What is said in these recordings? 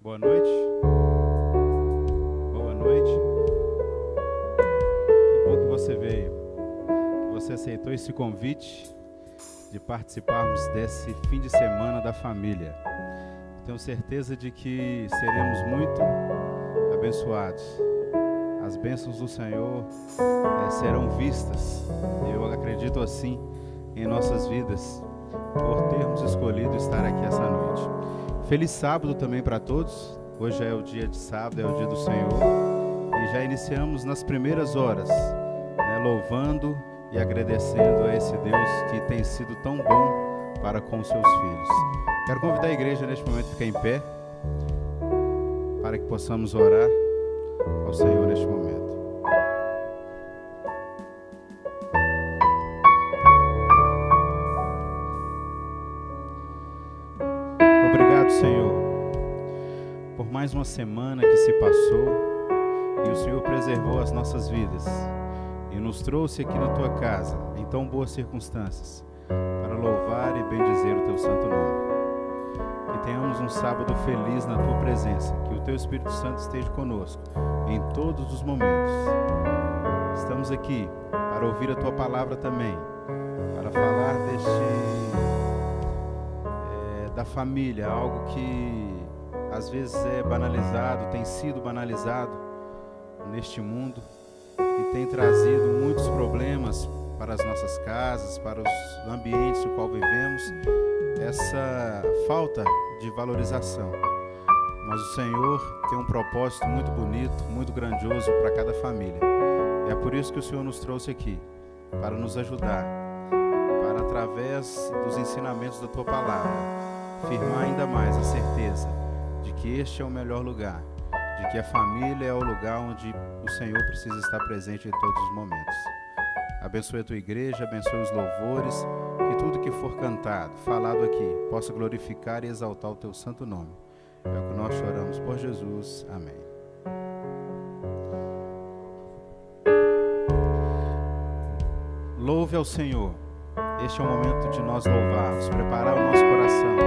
Boa noite. Boa noite. Que bom que você veio. Que você aceitou esse convite de participarmos desse fim de semana da família. Tenho certeza de que seremos muito abençoados. As bênçãos do Senhor serão vistas, eu acredito assim, em nossas vidas, por termos escolhido estar aqui essa noite. Feliz sábado também para todos. Hoje é o dia de sábado, é o dia do Senhor. E já iniciamos nas primeiras horas, louvando e agradecendo a esse Deus que tem sido tão bom para com os seus filhos. Quero convidar a igreja neste momento a ficar em pé, para que possamos orar ao Senhor neste momento. Obrigado, Senhor, por mais uma semana que se passou e o Senhor preservou as nossas vidas e nos trouxe aqui na Tua casa, em tão boas circunstâncias, para louvar e bendizer o Teu santo nome. Que tenhamos um sábado feliz na Tua presença, que o Teu Espírito Santo esteja conosco em todos os momentos. Estamos aqui para ouvir a Tua palavra também, para falar da família, algo que às vezes é banalizado, tem sido banalizado neste mundo e tem trazido muitos problemas para as nossas casas, para os ambientes no qual vivemos, essa falta de valorização. Mas o Senhor tem um propósito muito bonito, muito grandioso para cada família. E é por isso que o Senhor nos trouxe aqui, para nos ajudar, para através dos ensinamentos da Tua palavra, firmar ainda mais a certeza de que este é o melhor lugar, de que a família é o lugar onde o Senhor precisa estar presente em todos os momentos. Abençoe a Tua igreja, abençoe os louvores, que tudo que for cantado, falado aqui, possa glorificar e exaltar o Teu santo nome. É o que nós choramos por Jesus. Amém. Louve ao Senhor. Este é o momento de nós louvarmos, preparar o nosso coração,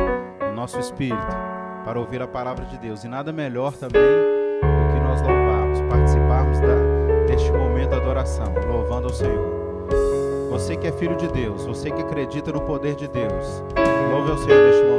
o nosso espírito, para ouvir a palavra de Deus. E nada melhor também do que nós louvarmos, participarmos deste momento de adoração, louvando ao Senhor. Você que é filho de Deus, você que acredita no poder de Deus, louve ao Senhor neste momento.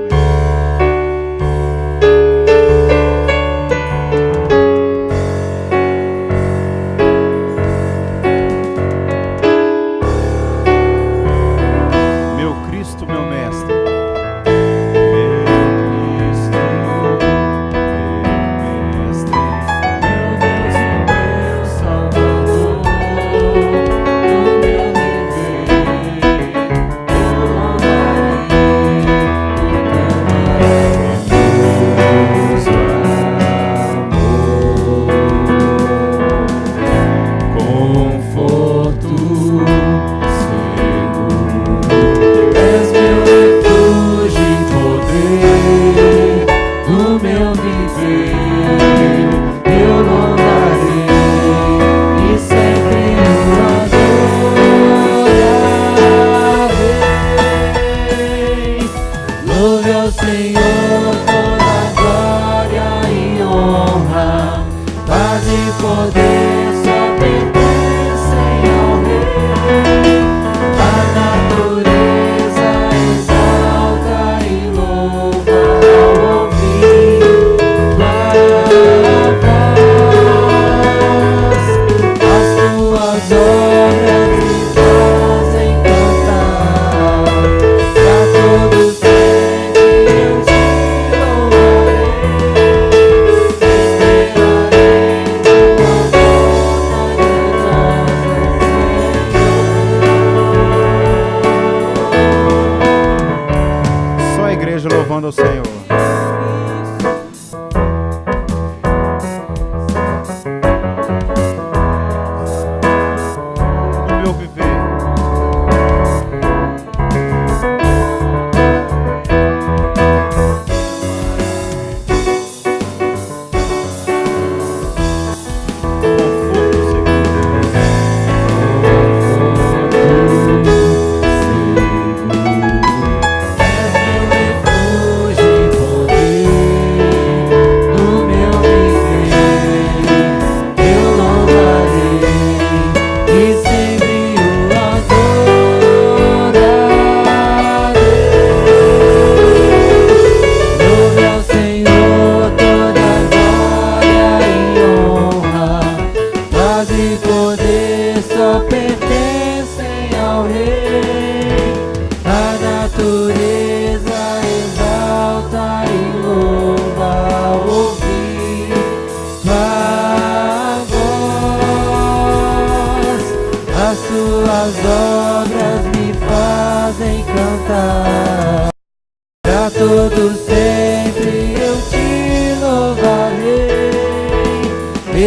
louvando ao Senhor. No meu viver.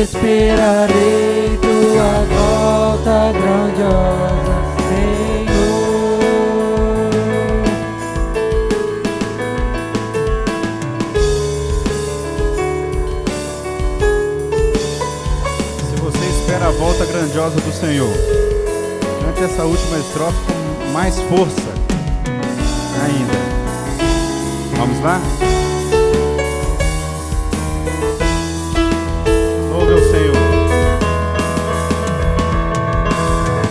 Esperarei tua volta grandiosa, Senhor. Se você espera a volta grandiosa do Senhor, cante essa última estrofe com mais força ainda. Vamos lá? Louve ao Senhor.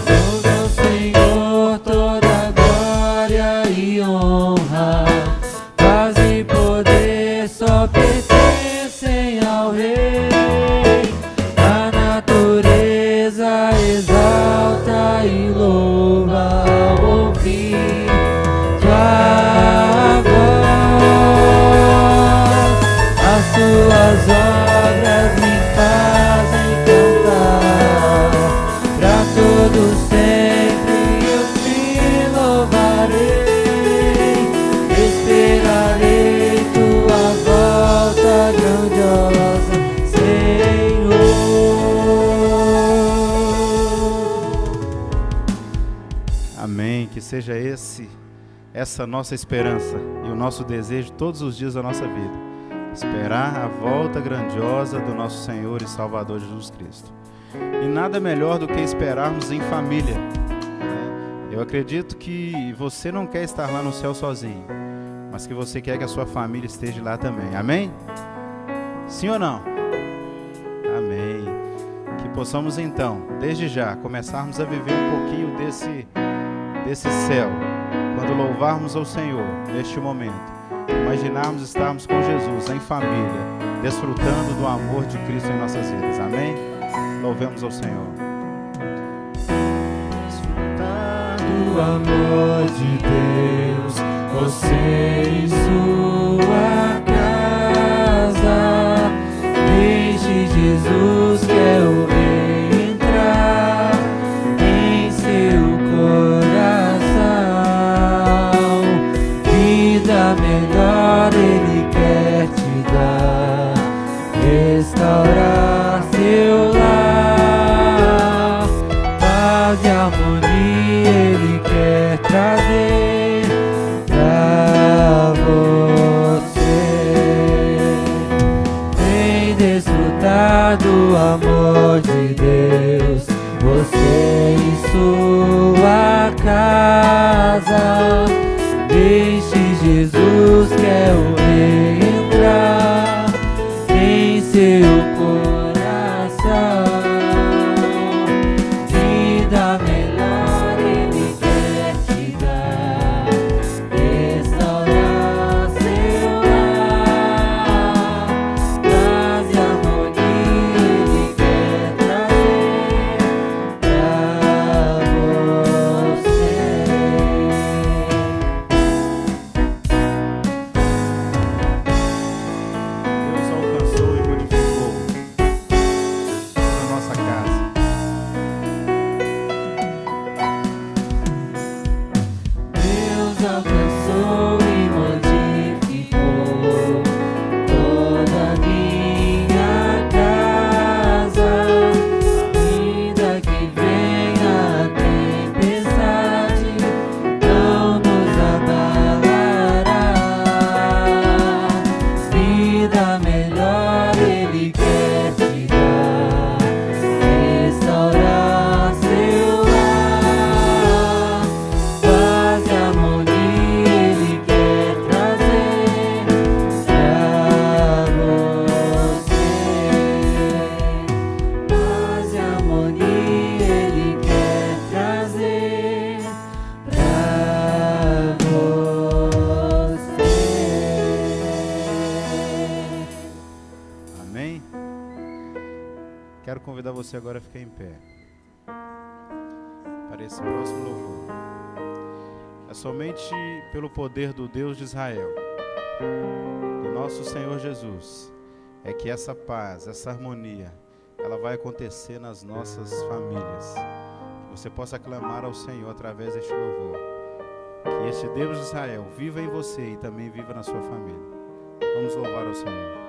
Louve ao Senhor toda glória e honra, paz e poder só pertencem ao Rei. A natureza exalta e louva ao ouvir tua voz. As tuas obras me fazem cantar, pra todo sempre eu te louvarei. Esperarei tua volta grandiosa, Senhor. Amém. Que seja essa nossa esperança e o nosso desejo todos os dias da nossa vida. Esperar a volta grandiosa do nosso Senhor e Salvador Jesus Cristo. E nada melhor do que esperarmos em família. Eu acredito que você não quer estar lá no céu sozinho, mas que você quer que a sua família esteja lá também. Amém? Sim ou não? Amém. Que possamos então, desde já, começarmos a viver um pouquinho desse céu, quando louvarmos ao Senhor neste momento. Imaginarmos estarmos com Jesus em família, desfrutando do amor de Cristo em nossas vidas. Amém? Louvemos ao Senhor. Desfrutar do amor de Deus, você em sua casa. Deixe Jesus que é o Rei entrar em seu coração. Vida melhor Ele quer te dar, restaurar seu lar. Paz e harmonia Ele quer trazer pra você. Vem desfrutar do amor de Deus, você em sua casa. Deixe Jesus que é o Rei entrar em seu coração. Vida melhor Ele quer te dar, restaurar seu lar. Paz e harmonia Ele quer trazer pra você. Deus alcançou e modificou toda a nossa casa. Deus alcançou e modificou convidar você agora a ficar em pé para esse próximo louvor. É somente pelo poder do Deus de Israel, do nosso Senhor Jesus, é que essa paz, essa harmonia, ela vai acontecer nas nossas famílias. Que você possa clamar ao Senhor através deste louvor. Que este Deus de Israel viva em você e também viva na sua família. Vamos louvar ao Senhor.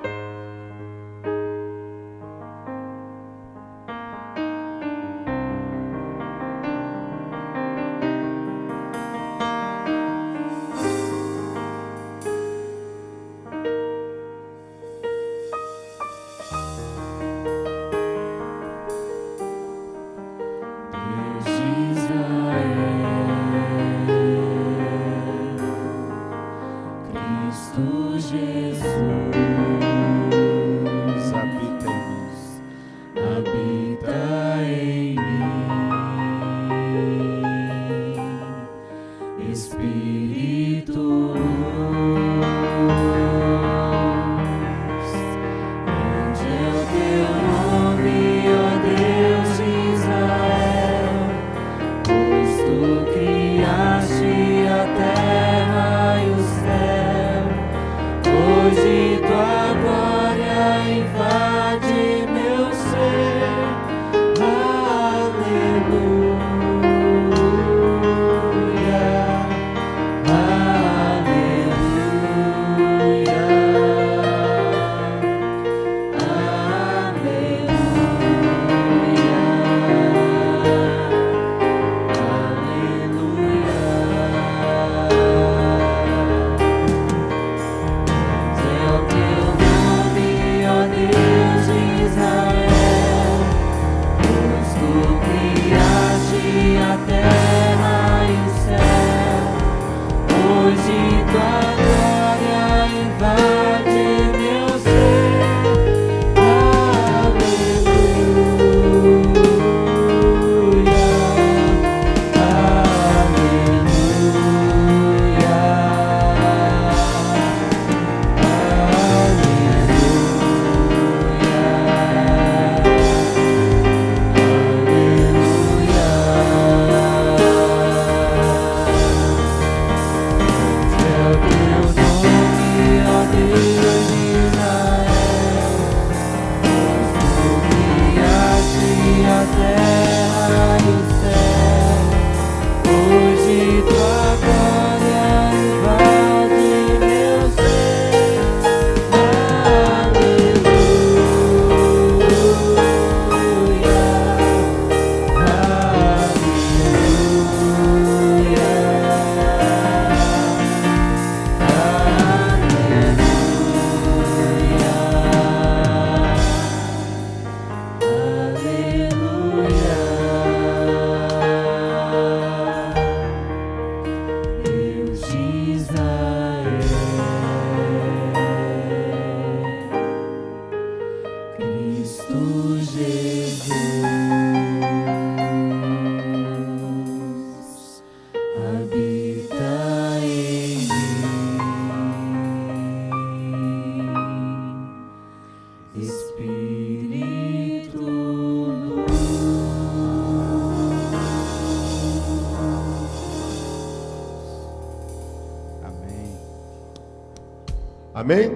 Amém?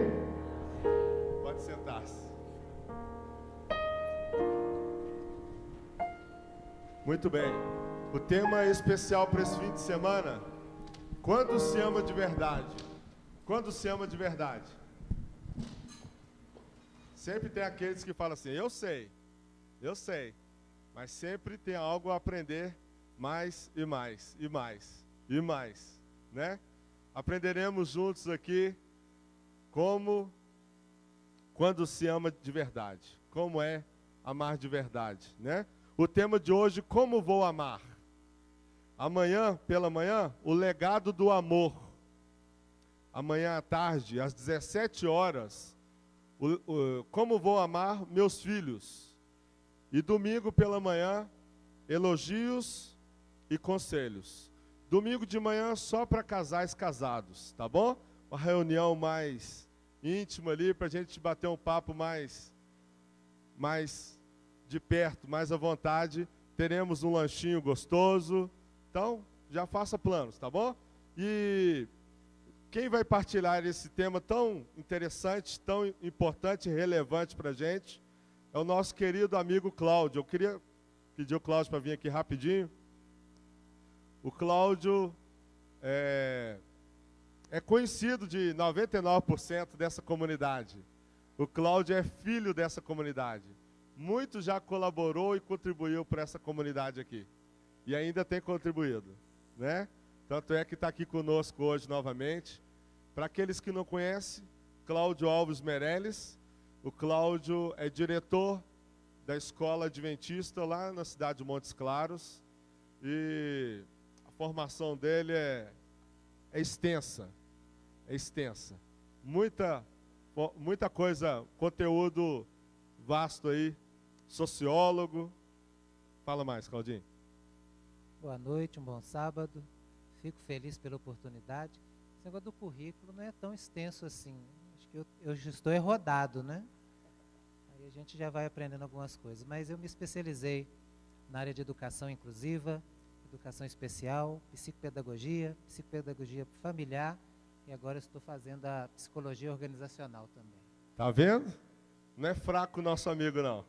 Pode sentar-se. Muito bem. O tema especial para esse fim de semana: quando se ama de verdade? Quando se ama de verdade? Sempre tem aqueles que falam assim: eu sei, mas sempre tem algo a aprender mais e mais, e mais, e mais, né? Aprenderemos juntos aqui quando se ama de verdade, como é amar de verdade, né? O tema de hoje: como vou amar? Amanhã, pela manhã, o legado do amor. Amanhã à tarde, às 17 horas, como vou amar meus filhos. E domingo pela manhã, elogios e conselhos. Domingo de manhã só para casais casados, tá bom? Uma reunião mais íntima ali, para a gente bater um papo mais de perto, mais à vontade, teremos um lanchinho gostoso. Então, já faça planos, tá bom? E quem vai partilhar esse tema tão interessante, tão importante e relevante para a gente, é o nosso querido amigo Cláudio. Eu queria pedir o Cláudio para vir aqui rapidinho. O Cláudio é conhecido de 99% dessa comunidade. O Cláudio é filho dessa comunidade. Muito já colaborou e contribuiu para essa comunidade aqui. E ainda tem contribuído, né? Tanto é que está aqui conosco hoje novamente. Para aqueles que não conhecem, Cláudio Alves Meirelles. O Cláudio é diretor da Escola Adventista lá na cidade de Montes Claros. E a formação dele é extensa. É extensa. Muita coisa, conteúdo vasto aí. Sociólogo. Fala mais, Claudinho. Boa noite, um bom sábado. Fico feliz pela oportunidade. Esse negócio do currículo não é tão extenso assim. Acho que eu já estou rodado, né? Aí a gente já vai aprendendo algumas coisas. Mas eu me especializei na área de educação inclusiva, educação especial, psicopedagogia familiar e agora estou fazendo a psicologia organizacional também. Tá vendo? Não é fraco o nosso amigo, não.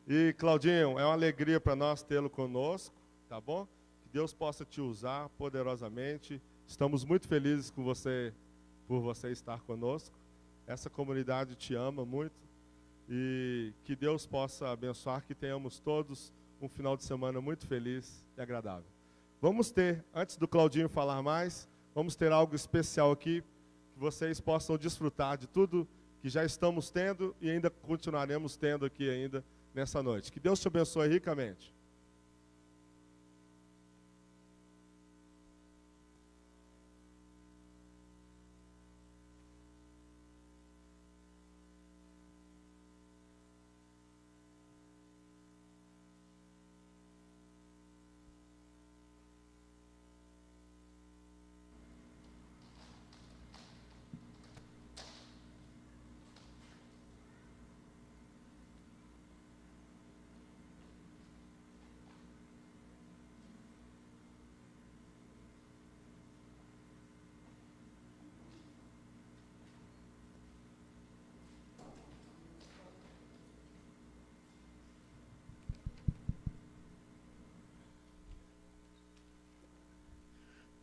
E, Claudinho, é uma alegria para nós tê-lo conosco, tá bom? Que Deus possa te usar poderosamente. Estamos muito felizes por você estar conosco. Essa comunidade te ama muito. E que Deus possa abençoar, que tenhamos todos um final de semana muito feliz e agradável. Vamos ter, antes do Claudinho falar mais, vamos ter algo especial aqui, que vocês possam desfrutar de tudo que já estamos tendo e ainda continuaremos tendo aqui ainda nessa noite. Que Deus te abençoe ricamente.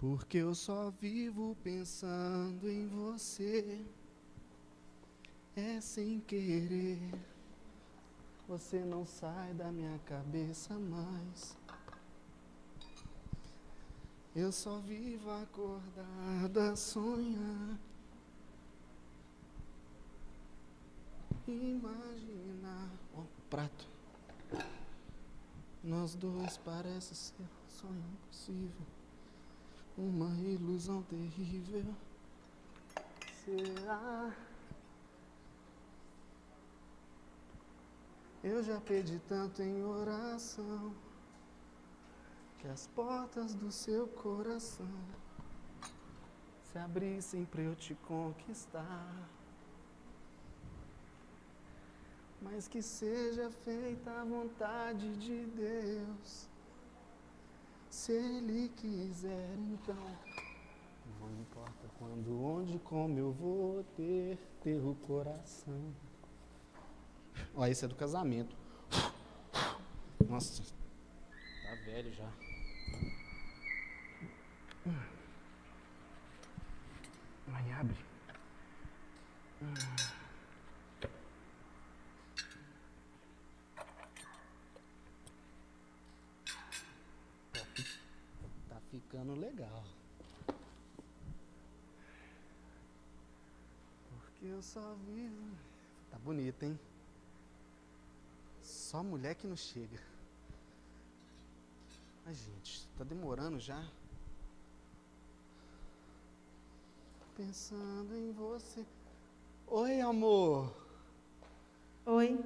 Porque eu só vivo pensando em você, é sem querer, você não sai da minha cabeça mais. Eu só vivo acordada a sonhar, imaginar. Ó, prato. Nós dois parece ser um sonho impossível, uma ilusão terrível. Será? Eu já pedi tanto em oração que as portas do seu coração se abrissem pra eu te conquistar. Mas que seja feita a vontade de Deus. Se Ele quiser, então, não importa quando, onde, como eu vou ter teu coração. Ó, esse é do casamento. Nossa, tá velho já. Aí abre. Tá ficando legal. Porque eu só vivo. Tá bonito, hein? Só mulher que não chega. Ai, gente, tá demorando já. Pensando em você. Oi, amor. Oi.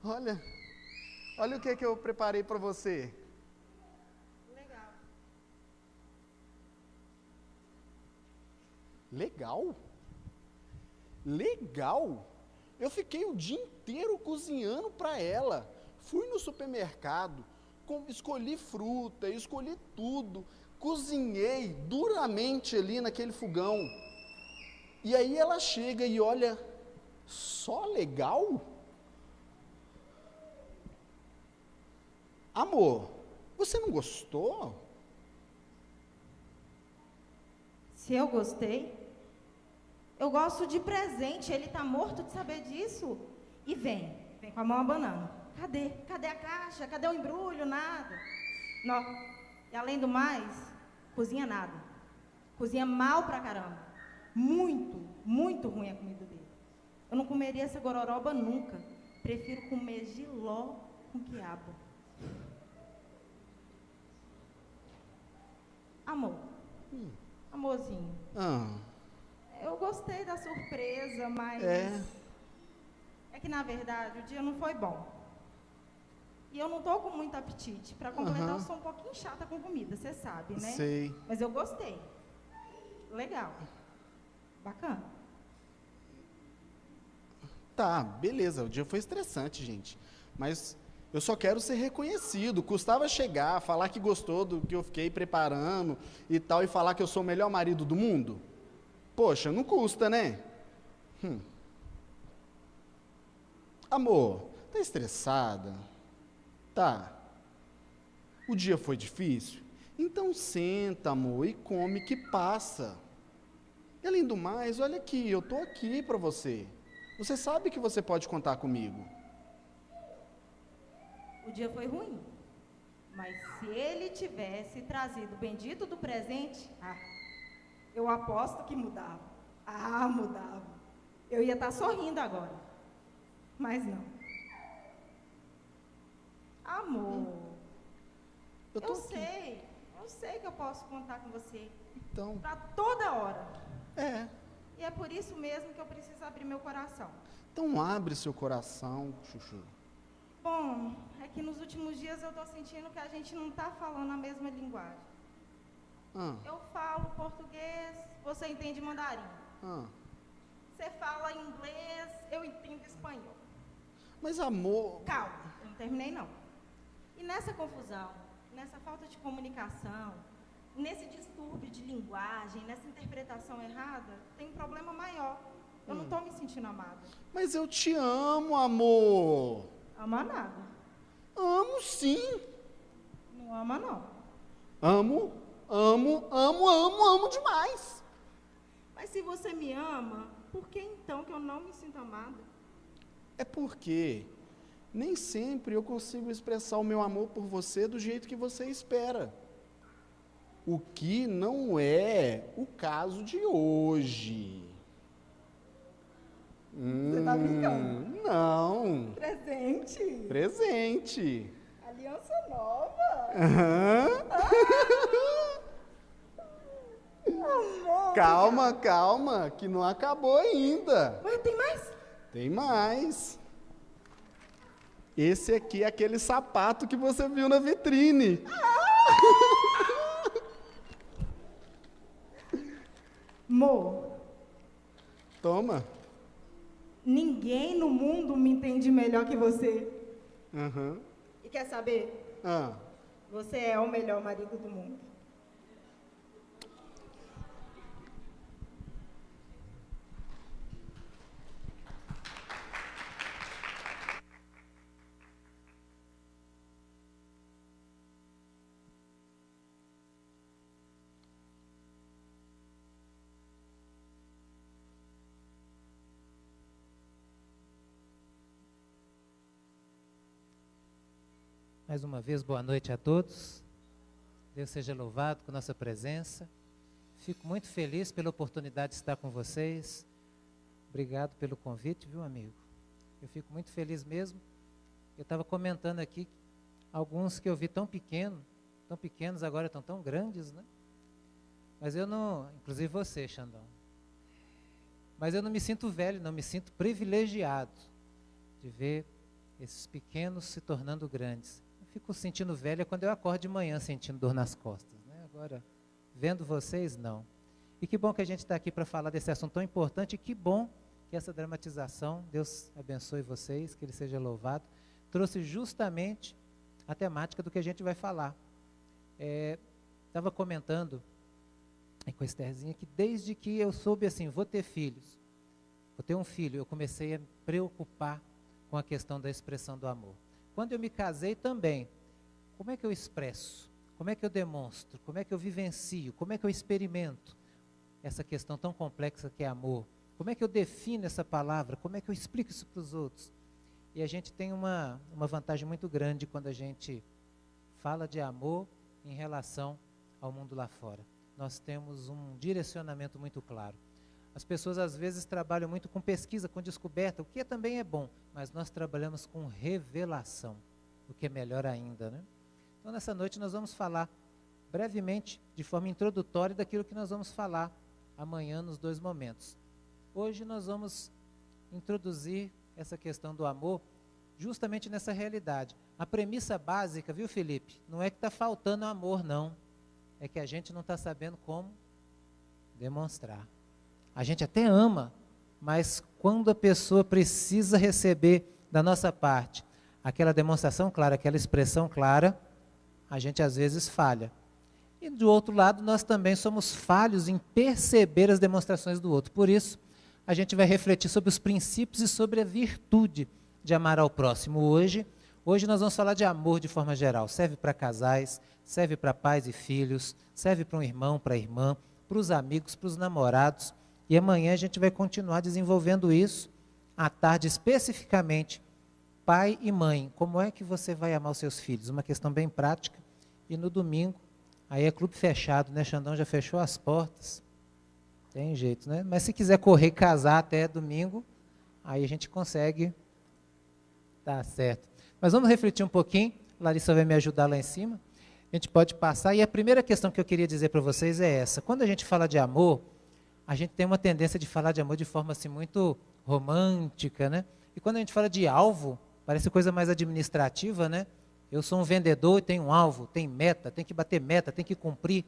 Olha o que eu preparei pra você. Legal. Legal? Legal? Eu fiquei o dia inteiro cozinhando pra ela. Fui no supermercado, escolhi fruta, escolhi tudo, cozinhei duramente ali naquele fogão. E aí ela chega e olha, só legal? Amor, você não gostou? Se eu gostei, eu gosto de presente, ele tá morto de saber disso. E vem com a mão abanando. Cadê a caixa? Cadê o embrulho? Nada. Não. E além do mais, cozinha nada. Cozinha mal pra caramba. Muito, muito ruim a comida dele. Eu não comeria essa gororoba nunca. Prefiro comer jiló com quiabo. Amor. Amorzinho. Eu gostei da surpresa, mas... É que, na verdade, o dia não foi bom. E eu não tô com muito apetite. Para completar, eu sou um pouquinho chata com comida, você sabe, né? Sei. Mas eu gostei. Legal. Bacana. Tá, beleza, o dia foi estressante, gente. Mas eu só quero ser reconhecido. Custava chegar, falar que gostou do que eu fiquei preparando e tal, e falar que eu sou o melhor marido do mundo? Poxa, não custa, né? Amor, tá estressada? Tá. O dia foi difícil? Então senta, amor, e come que passa. E além do mais, olha aqui, eu tô aqui pra você. Você sabe que você pode contar comigo. O dia foi ruim. Mas se ele tivesse trazido o bendito do presente, eu aposto que mudava. Mudava. Eu ia estar sorrindo agora. Mas não. Amor, eu sei que eu posso contar com você. Então. Pra toda hora. E é por isso mesmo que eu preciso abrir meu coração. Então abre seu coração, Chuchu. Bom, é que nos últimos dias eu tô sentindo que a gente não tá falando a mesma linguagem. Eu falo português, você entende mandarim. Você fala inglês, eu entendo espanhol. Mas amor... Calma, eu não terminei não. E nessa confusão, nessa falta de comunicação, nesse distúrbio de linguagem, nessa interpretação errada, tem um problema maior. Eu não estou me sentindo amada. Mas eu te amo, amor. Ama nada. Amo sim. Não ama não. Amo demais. Mas se você me ama, por que então que eu não me sinto amada? É porque nem sempre eu consigo expressar o meu amor por você do jeito que você espera. O que não é o caso de hoje. Você tá brincando? Não. Presente. Aliança nova. Amor. Calma, que não acabou ainda. Mas tem mais? Tem mais. Esse aqui é aquele sapato que você viu na vitrine. Amor. Toma. Ninguém no mundo me entende melhor que você. E quer saber? Você é o melhor marido do mundo. Mais uma vez, boa noite a todos. Deus seja louvado com nossa presença. Fico muito feliz pela oportunidade de estar com vocês. Obrigado pelo convite, viu, amigo? Eu fico muito feliz mesmo. Eu estava comentando aqui, alguns que eu vi tão pequenos, agora estão tão grandes, né? Mas eu não, inclusive você, Xandão. Mas eu não me sinto velho, não me sinto privilegiado de ver esses pequenos se tornando grandes. Fico sentindo velha quando eu acordo de manhã sentindo dor nas costas, né? Agora, vendo vocês, não. E que bom que a gente está aqui para falar desse assunto tão importante, e que bom que essa dramatização, Deus abençoe vocês, que Ele seja louvado, trouxe justamente a temática do que a gente vai falar. Estava comentando com a Estherzinha que desde que eu soube assim, vou ter filhos, vou ter um filho, eu comecei a me preocupar com a questão da expressão do amor. Quando eu me casei também, como é que eu expresso? Como é que eu demonstro? Como é que eu vivencio? Como é que eu experimento essa questão tão complexa que é amor? Como é que eu defino essa palavra? Como é que eu explico isso para os outros? E a gente tem uma vantagem muito grande quando a gente fala de amor em relação ao mundo lá fora. Nós temos um direcionamento muito claro. As pessoas às vezes trabalham muito com pesquisa, com descoberta, o que também é bom, mas nós trabalhamos com revelação, o que é melhor ainda, né? Então nessa noite nós vamos falar brevemente, de forma introdutória, daquilo que nós vamos falar amanhã nos 2 momentos. Hoje nós vamos introduzir essa questão do amor justamente nessa realidade. A premissa básica, viu, Felipe? Não é que está faltando amor, não. É que a gente não está sabendo como demonstrar. A gente até ama, mas quando a pessoa precisa receber da nossa parte aquela demonstração clara, aquela expressão clara, a gente às vezes falha. E do outro lado, nós também somos falhos em perceber as demonstrações do outro. Por isso, a gente vai refletir sobre os princípios e sobre a virtude de amar ao próximo hoje. Hoje nós vamos falar de amor de forma geral. Serve para casais, serve para pais e filhos, serve para um irmão, para a irmã, para os amigos, para os namorados. E amanhã a gente vai continuar desenvolvendo isso, à tarde especificamente, pai e mãe. Como é que você vai amar os seus filhos? Uma questão bem prática. E no domingo, aí é clube fechado, né? Xandão já fechou as portas. Tem jeito, né? Mas se quiser correr e casar até domingo, aí a gente consegue. Tá certo. Mas vamos refletir um pouquinho. Larissa vai me ajudar lá em cima. A gente pode passar. E a primeira questão que eu queria dizer para vocês é essa. Quando a gente fala de amor, a gente tem uma tendência de falar de amor de forma assim muito romântica, né? E quando a gente fala de alvo, parece coisa mais administrativa, né? Eu sou um vendedor e tenho um alvo, tem meta, tem que bater meta, tem que cumprir.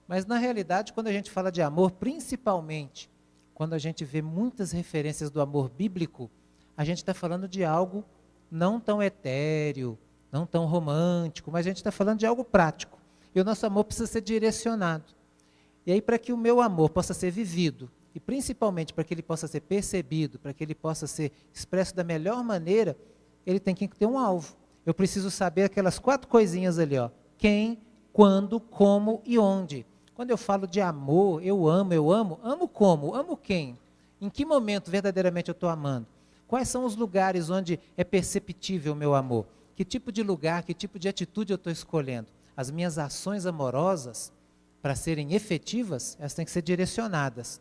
Mas, na realidade, quando a gente fala de amor, principalmente quando a gente vê muitas referências do amor bíblico, a gente está falando de algo não tão etéreo, não tão romântico, mas a gente está falando de algo prático. E o nosso amor precisa ser direcionado. E aí, para que o meu amor possa ser vivido, e principalmente para que ele possa ser percebido, para que ele possa ser expresso da melhor maneira, ele tem que ter um alvo. Eu preciso saber aquelas 4 coisinhas ali, ó. Quem, quando, como e onde. Quando eu falo de amor, eu amo como? Amo quem? Em que momento verdadeiramente eu estou amando? Quais são os lugares onde é perceptível o meu amor? Que tipo de lugar, que tipo de atitude eu estou escolhendo? As minhas ações amorosas, para serem efetivas, elas têm que ser direcionadas.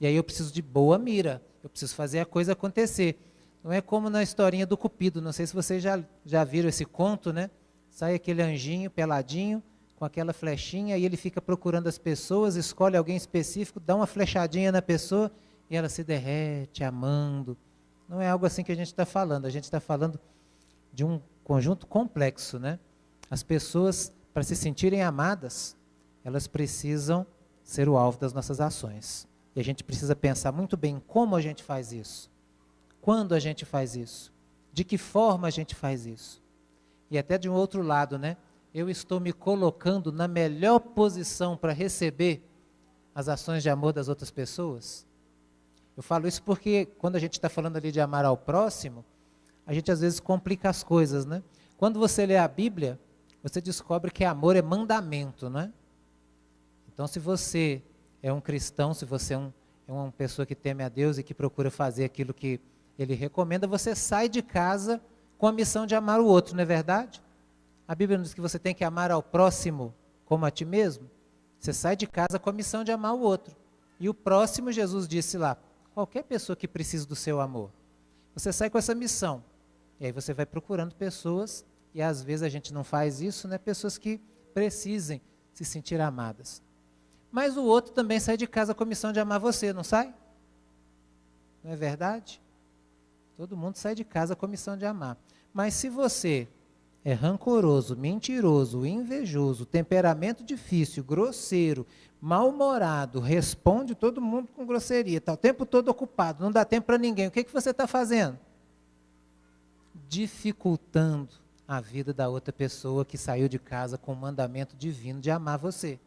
E aí eu preciso de boa mira, eu preciso fazer a coisa acontecer. Não é como na historinha do Cupido, não sei se vocês já viram esse conto, né? Sai aquele anjinho peladinho, com aquela flechinha, e ele fica procurando as pessoas, escolhe alguém específico, dá uma flechadinha na pessoa, e ela se derrete, amando. Não é algo assim que a gente está falando, a gente está falando de um conjunto complexo, né? As pessoas, para se sentirem amadas, elas precisam ser o alvo das nossas ações. E a gente precisa pensar muito bem como a gente faz isso. Quando a gente faz isso? De que forma a gente faz isso? E até de um outro lado, né? Eu estou me colocando na melhor posição para receber as ações de amor das outras pessoas? Eu falo isso porque quando a gente está falando ali de amar ao próximo, a gente às vezes complica as coisas, né? Quando você lê a Bíblia, você descobre que amor é mandamento, né? Então, se você é um cristão, se você é uma pessoa que teme a Deus e que procura fazer aquilo que Ele recomenda, você sai de casa com a missão de amar o outro, não é verdade? A Bíblia diz que você tem que amar ao próximo como a ti mesmo. Você sai de casa com a missão de amar o outro. E o próximo, Jesus disse lá, qualquer pessoa que precise do seu amor. Você sai com essa missão. E aí você vai procurando pessoas, e às vezes a gente não faz isso, né? Pessoas que precisem se sentir amadas. Mas o outro também sai de casa com a missão de amar você, não sai? Não é verdade? Todo mundo sai de casa com a missão de amar. Mas se você é rancoroso, mentiroso, invejoso, temperamento difícil, grosseiro, mal-humorado, responde todo mundo com grosseria, está o tempo todo ocupado, não dá tempo para ninguém, o que você está fazendo? dificultando a vida da outra pessoa que saiu de casa com o mandamento divino de amar você.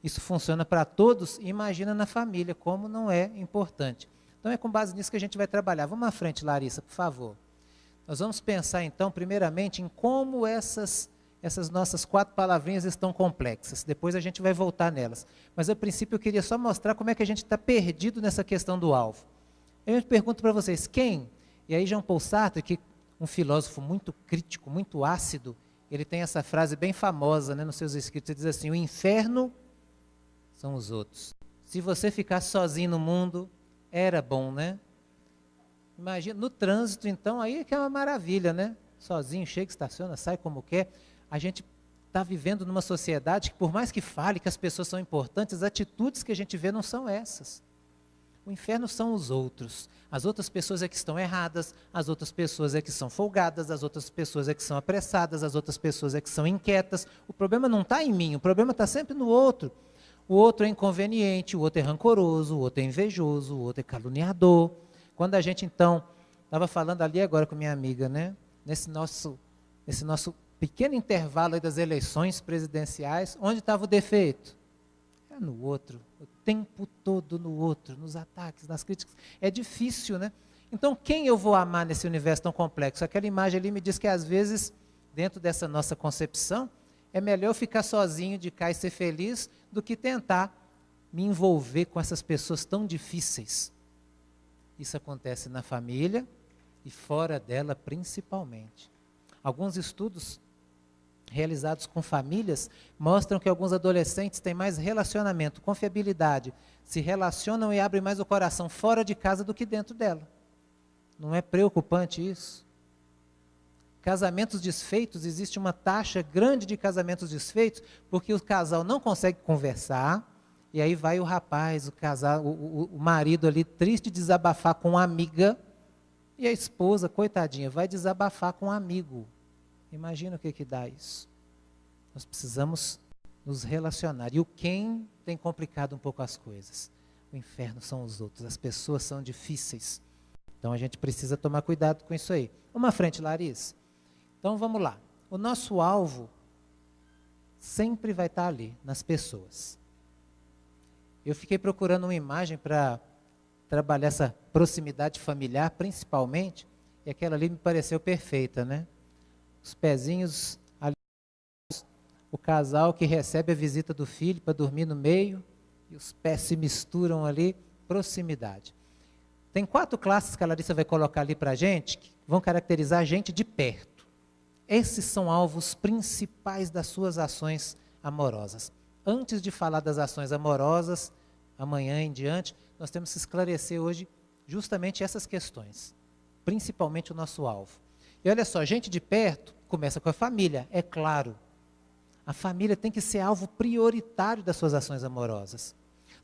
Isso funciona para todos, imagina na família, como não é importante. Então é com base nisso que a gente vai trabalhar. Vamos à frente, Larissa, por favor. Nós vamos pensar então, primeiramente, em como essas nossas 4 palavrinhas estão complexas. Depois a gente vai voltar nelas. Mas a princípio eu queria só mostrar como é que a gente está perdido nessa questão do alvo. Eu pergunto para vocês, quem? E aí Jean Paul Sartre, que um filósofo muito crítico, muito ácido, ele tem essa frase bem famosa, né, nos seus escritos, ele diz assim, o inferno são os outros. Se você ficar sozinho no mundo, era bom, né? Imagina, no trânsito, então, aí é que é uma maravilha, né? Sozinho, chega, estaciona, sai como quer. A gente está vivendo numa sociedade que, por mais que fale que as pessoas são importantes, as atitudes que a gente vê não são essas. O inferno são os outros. As outras pessoas é que estão erradas, as outras pessoas é que são folgadas, as outras pessoas é que são apressadas, as outras pessoas é que são inquietas. O problema não está em mim, o problema está sempre no outro. O outro é inconveniente, o outro é rancoroso, o outro é invejoso, o outro é caluniador. Quando a gente, então, estava falando ali agora com minha amiga, né? Nesse nosso pequeno intervalo aí das eleições presidenciais, onde estava o defeito? É no outro, o tempo todo no outro, nos ataques, nas críticas. É difícil, né? Então, quem eu vou amar nesse universo tão complexo? Aquela imagem ali me diz que, às vezes, dentro dessa nossa concepção, é melhor eu ficar sozinho de cá e ser feliz do que tentar me envolver com essas pessoas tão difíceis. Isso acontece na família e fora dela principalmente. Alguns estudos realizados com famílias mostram que alguns adolescentes têm mais relacionamento, confiabilidade, se relacionam e abrem mais o coração fora de casa do que dentro dela. Não é preocupante isso? Casamentos desfeitos, existe uma taxa grande de casamentos desfeitos, porque o casal não consegue conversar, e aí vai o rapaz, o casal, o marido ali triste desabafar com uma amiga, e a esposa, coitadinha, vai desabafar com um amigo. Imagina o que dá isso. Nós precisamos nos relacionar. E o quem tem complicado um pouco as coisas? O inferno são os outros, as pessoas são difíceis. Então a gente precisa tomar cuidado com isso aí. Vamos à frente, Larissa. Então vamos lá. O nosso alvo sempre vai estar ali, nas pessoas. Eu fiquei procurando uma imagem para trabalhar essa proximidade familiar, principalmente, e aquela ali me pareceu perfeita, né? Os pezinhos ali, o casal que recebe a visita do filho para dormir no meio, e os pés se misturam ali, proximidade. Tem 4 classes que a Larissa vai colocar ali para a gente, que vão caracterizar a gente de perto. Esses são alvos principais das suas ações amorosas. Antes de falar das ações amorosas, amanhã em diante, nós temos que esclarecer hoje justamente essas questões, principalmente o nosso alvo. E olha só, gente de perto começa com a família, é claro. A família tem que ser alvo prioritário das suas ações amorosas.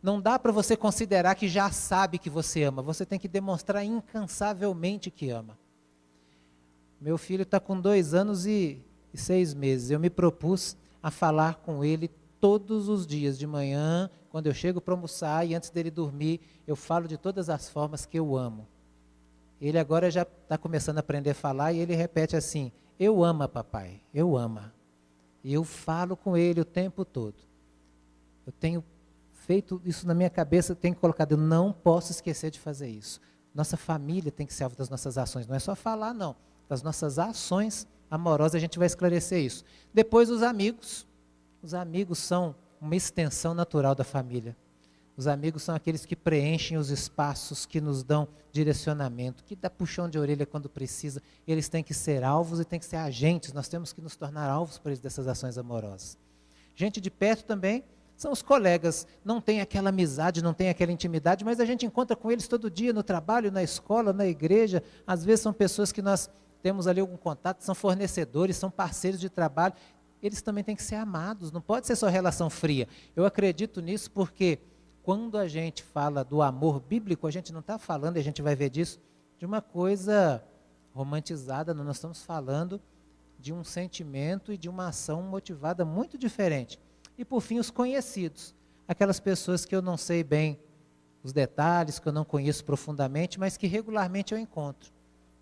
Não dá para você considerar que já sabe que você ama, você tem que demonstrar incansavelmente que ama. Meu filho está com 2 anos e 6 meses, eu me propus a falar com ele todos os dias de manhã, quando eu chego para almoçar e antes dele dormir, eu falo de todas as formas que eu amo. Ele agora já está começando a aprender a falar e ele repete assim, eu amo papai, eu amo. E eu falo com ele o tempo todo. Eu tenho feito isso na minha cabeça, tenho colocado, eu não posso esquecer de fazer isso. Nossa família tem que ser alvo das nossas ações, não é só falar não, das nossas ações amorosas a gente vai esclarecer isso. Depois os amigos são uma extensão natural da família. Os amigos são aqueles que preenchem os espaços, que nos dão direcionamento, que dá puxão de orelha quando precisa. Eles têm que ser alvos e têm que ser agentes. Nós temos que nos tornar alvos para eles dessas ações amorosas. Gente de perto também são os colegas. Não tem aquela amizade, não tem aquela intimidade, mas a gente encontra com eles todo dia, no trabalho, na escola, na igreja. Às vezes são pessoas que nós temos ali algum contato, são fornecedores, são parceiros de trabalho. Eles também têm que ser amados, não pode ser só relação fria. Eu acredito nisso porque quando a gente fala do amor bíblico, a gente não está falando, e a gente vai ver disso, de uma coisa romantizada, nós estamos falando de um sentimento e de uma ação motivada muito diferente. E por fim, os conhecidos, aquelas pessoas que eu não sei bem os detalhes, que eu não conheço profundamente, mas que regularmente eu encontro.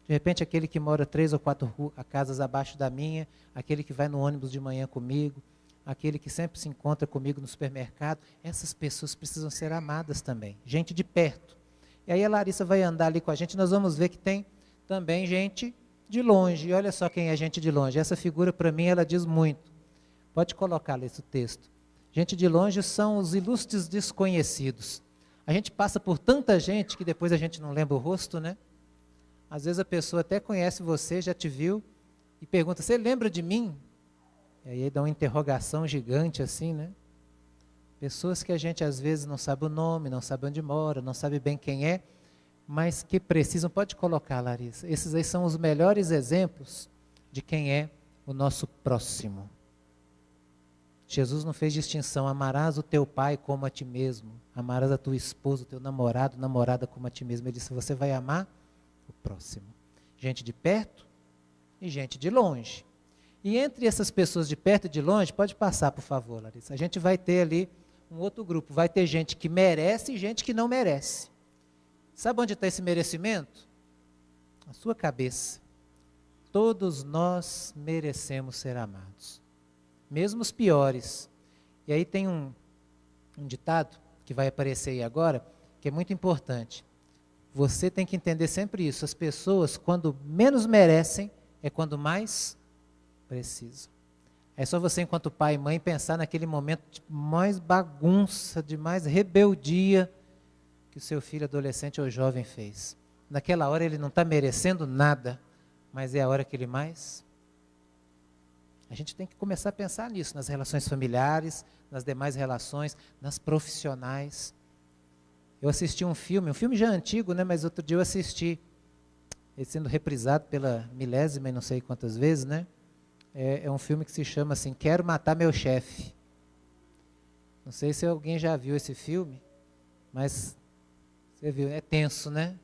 De repente, aquele que mora 3 ou 4 casas abaixo da minha, aquele que vai no ônibus de manhã comigo, aquele que sempre se encontra comigo no supermercado, essas pessoas precisam ser amadas também. Gente de perto. E aí a Larissa vai andar ali com a gente, nós vamos ver que tem também gente de longe. E olha só quem é gente de longe. Essa figura, para mim, ela diz muito. Pode colocar esse texto. Gente de longe são os ilustres desconhecidos. A gente passa por tanta gente que depois a gente não lembra o rosto, né? Às vezes a pessoa até conhece você, já te viu, e pergunta, você lembra de mim? E aí dá uma interrogação gigante assim, né? Pessoas que a gente às vezes não sabe o nome, não sabe onde mora, não sabe bem quem é, mas que precisam, pode colocar, Larissa, esses aí são os melhores exemplos de quem é o nosso próximo. Jesus não fez distinção, amarás o teu pai como a ti mesmo, amarás a tua esposa, o teu namorado, namorada como a ti mesmo. Ele disse, você vai amar o próximo. Gente de perto e gente de longe. E entre essas pessoas de perto e de longe, pode passar, por favor, Larissa, a gente vai ter ali um outro grupo, vai ter gente que merece e gente que não merece. Sabe onde está esse merecimento? Na sua cabeça. Todos nós merecemos ser amados. Mesmo os piores. E aí tem um ditado que vai aparecer aí agora, que é muito importante. Você tem que entender sempre isso. As pessoas, quando menos merecem, é quando mais precisam. É só você, enquanto pai e mãe, pensar naquele momento de mais bagunça, de mais rebeldia que o seu filho adolescente ou jovem fez. Naquela hora ele não está merecendo nada, mas é a hora que ele mais... A gente tem que começar a pensar nisso, nas relações familiares, nas demais relações, nas profissionais. Eu assisti um filme já antigo, né, mas outro dia eu assisti, ele sendo reprisado pela milésima e não sei quantas vezes, né? É um filme que se chama assim, Quero Matar Meu Chefe. Não sei se alguém já viu esse filme, mas você viu, é tenso, né?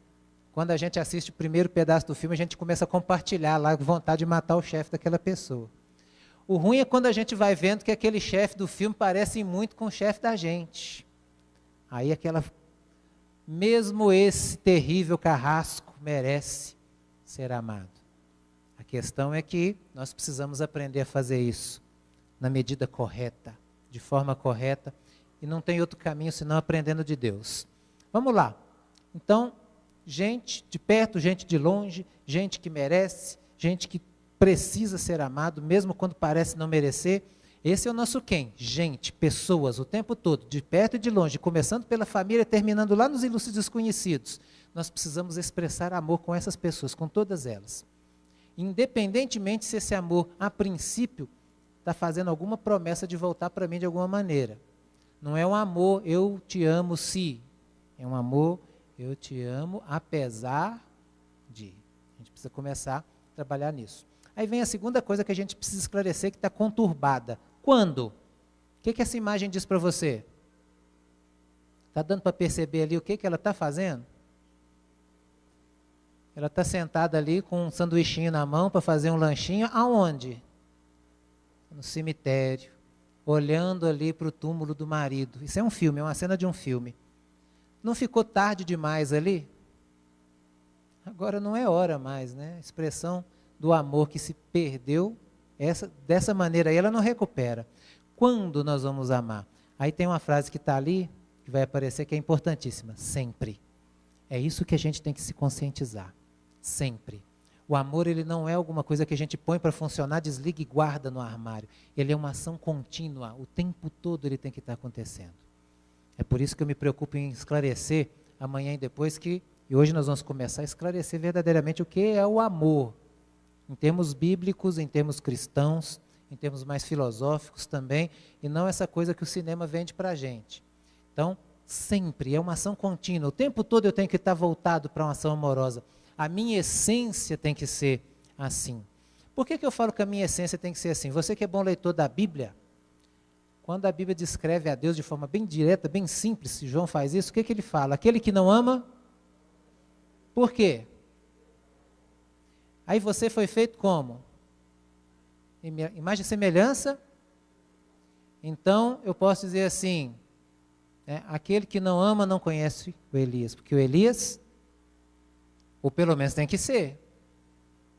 Quando a gente assiste o primeiro pedaço do filme, a gente começa a compartilhar lá, vontade de matar o chefe daquela pessoa. O ruim é quando a gente vai vendo que aquele chefe do filme parece muito com o chefe da gente. Aí mesmo esse terrível carrasco merece ser amado. A questão é que nós precisamos aprender a fazer isso na medida correta, de forma correta, e não tem outro caminho senão aprendendo de Deus. Vamos lá. Então, gente de perto, gente de longe, gente que merece, gente que precisa ser amado, mesmo quando parece não merecer. Esse é o nosso quem? Gente, pessoas, o tempo todo, de perto e de longe, começando pela família, terminando lá nos ilustres desconhecidos. Nós precisamos expressar amor com essas pessoas, com todas elas. Independentemente se esse amor, a princípio, está fazendo alguma promessa de voltar para mim de alguma maneira. Não é um amor, eu te amo se. É um amor, eu te amo apesar de. A gente precisa começar a trabalhar nisso. Aí vem a segunda coisa que a gente precisa esclarecer, que está conturbada. Quando? O que essa imagem diz para você? Está dando para perceber ali o que ela está fazendo? Ela está sentada ali com um sanduichinho na mão para fazer um lanchinho. Aonde? No cemitério. Olhando ali para o túmulo do marido. Isso é um filme, é uma cena de um filme. Não ficou tarde demais ali? Agora não é hora mais, né? A expressão do amor que se perdeu, dessa maneira aí ela não recupera. Quando nós vamos amar? Aí tem uma frase que está ali, que vai aparecer, que é importantíssima. Sempre. É isso que a gente tem que se conscientizar. Sempre. O amor, ele não é alguma coisa que a gente põe para funcionar, desliga e guarda no armário. Ele é uma ação contínua. O tempo todo ele tem que estar acontecendo. É por isso que eu me preocupo em esclarecer amanhã e depois e hoje nós vamos começar a esclarecer verdadeiramente o que é o amor. Em termos bíblicos, em termos cristãos, em termos mais filosóficos também, e não essa coisa que o cinema vende para a gente. Então, sempre, é uma ação contínua. O tempo todo eu tenho que estar voltado para uma ação amorosa. A minha essência tem que ser assim. Por que eu falo que a minha essência tem que ser assim? Você que é bom leitor da Bíblia, quando a Bíblia descreve a Deus de forma bem direta, bem simples, se João faz isso, o que ele fala? Aquele que não ama, por quê? Aí você foi feito como? Imagem e semelhança? Então, eu posso dizer assim, aquele que não ama não conhece o Elias, porque o Elias, ou pelo menos tem que ser,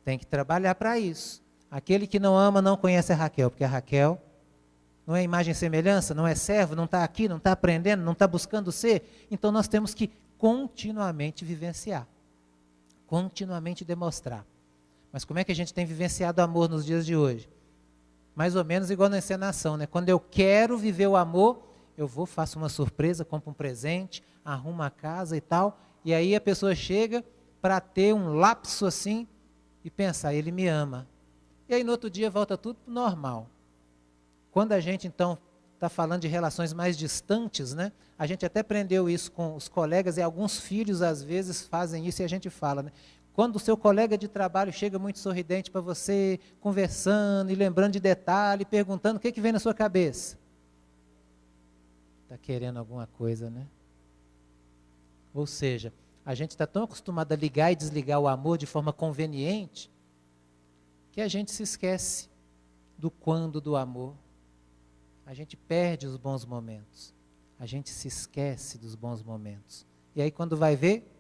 Tem que trabalhar para isso. Aquele que não ama não conhece a Raquel, porque a Raquel não é imagem e semelhança, não é servo, não está aqui, não está aprendendo, não está buscando ser. Então nós temos que continuamente vivenciar, continuamente demonstrar. Mas como é que a gente tem vivenciado o amor nos dias de hoje? Mais ou menos igual na encenação, né? Quando eu quero viver o amor, eu vou, faço uma surpresa, compro um presente, arrumo a casa e tal, e aí a pessoa chega para ter um lapso assim e pensar, ele me ama. E aí no outro dia volta tudo pro normal. Quando a gente então está falando de relações mais distantes, né? A gente até aprendeu isso com os colegas, e alguns filhos às vezes fazem isso e a gente fala, né? Quando o seu colega de trabalho chega muito sorridente para você, conversando e lembrando de detalhe, perguntando o que vem na sua cabeça. Está querendo alguma coisa, né? Ou seja, a gente está tão acostumado a ligar e desligar o amor de forma conveniente, que a gente se esquece do quando do amor. A gente perde os bons momentos. A gente se esquece dos bons momentos. E aí quando vai ver,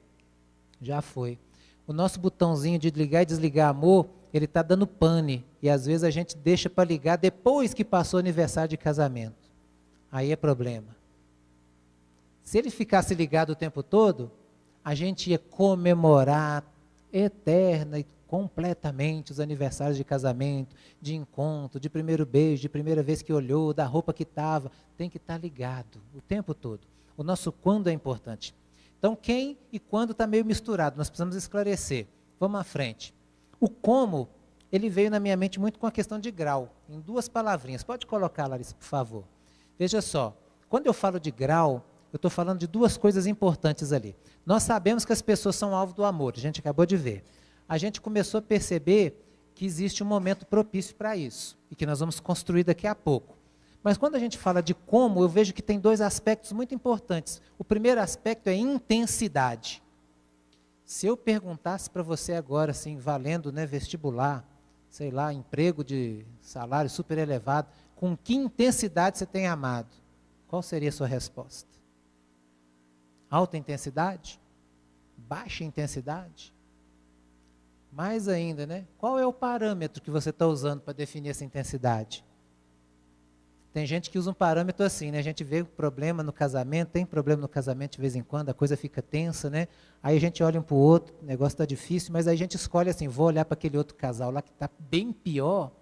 já foi. O nosso botãozinho de ligar e desligar amor, ele está dando pane. E às vezes a gente deixa para ligar depois que passou o aniversário de casamento. Aí é problema. Se ele ficasse ligado o tempo todo, a gente ia comemorar eterna e completamente os aniversários de casamento, de encontro, de primeiro beijo, de primeira vez que olhou, da roupa que estava. Tem que estar ligado o tempo todo. O nosso quando é importante. Então, quem e quando está meio misturado, nós precisamos esclarecer. Vamos à frente. O como, ele veio na minha mente muito com a questão de grau, em duas palavrinhas. Pode colocar, Larissa, por favor. Veja só, quando eu falo de grau, eu estou falando de duas coisas importantes ali. Nós sabemos que as pessoas são alvo do amor, a gente acabou de ver. A gente começou a perceber que existe um momento propício para isso, e que nós vamos construir daqui a pouco. Mas quando a gente fala de como, eu vejo que tem dois aspectos muito importantes. O primeiro aspecto é intensidade. Se eu perguntasse para você agora, assim, valendo, né, vestibular, sei lá, emprego de salário super elevado, com que intensidade você tem amado? Qual seria a sua resposta? Alta intensidade? Baixa intensidade? Mais ainda, né? Qual é o parâmetro que você está usando para definir essa intensidade? Tem gente que usa um parâmetro assim, né? A gente vê o problema no casamento, tem problema no casamento de vez em quando, a coisa fica tensa, né? Aí a gente olha um para o outro, o negócio está difícil, mas aí a gente escolhe assim, vou olhar para aquele outro casal lá que está bem pior.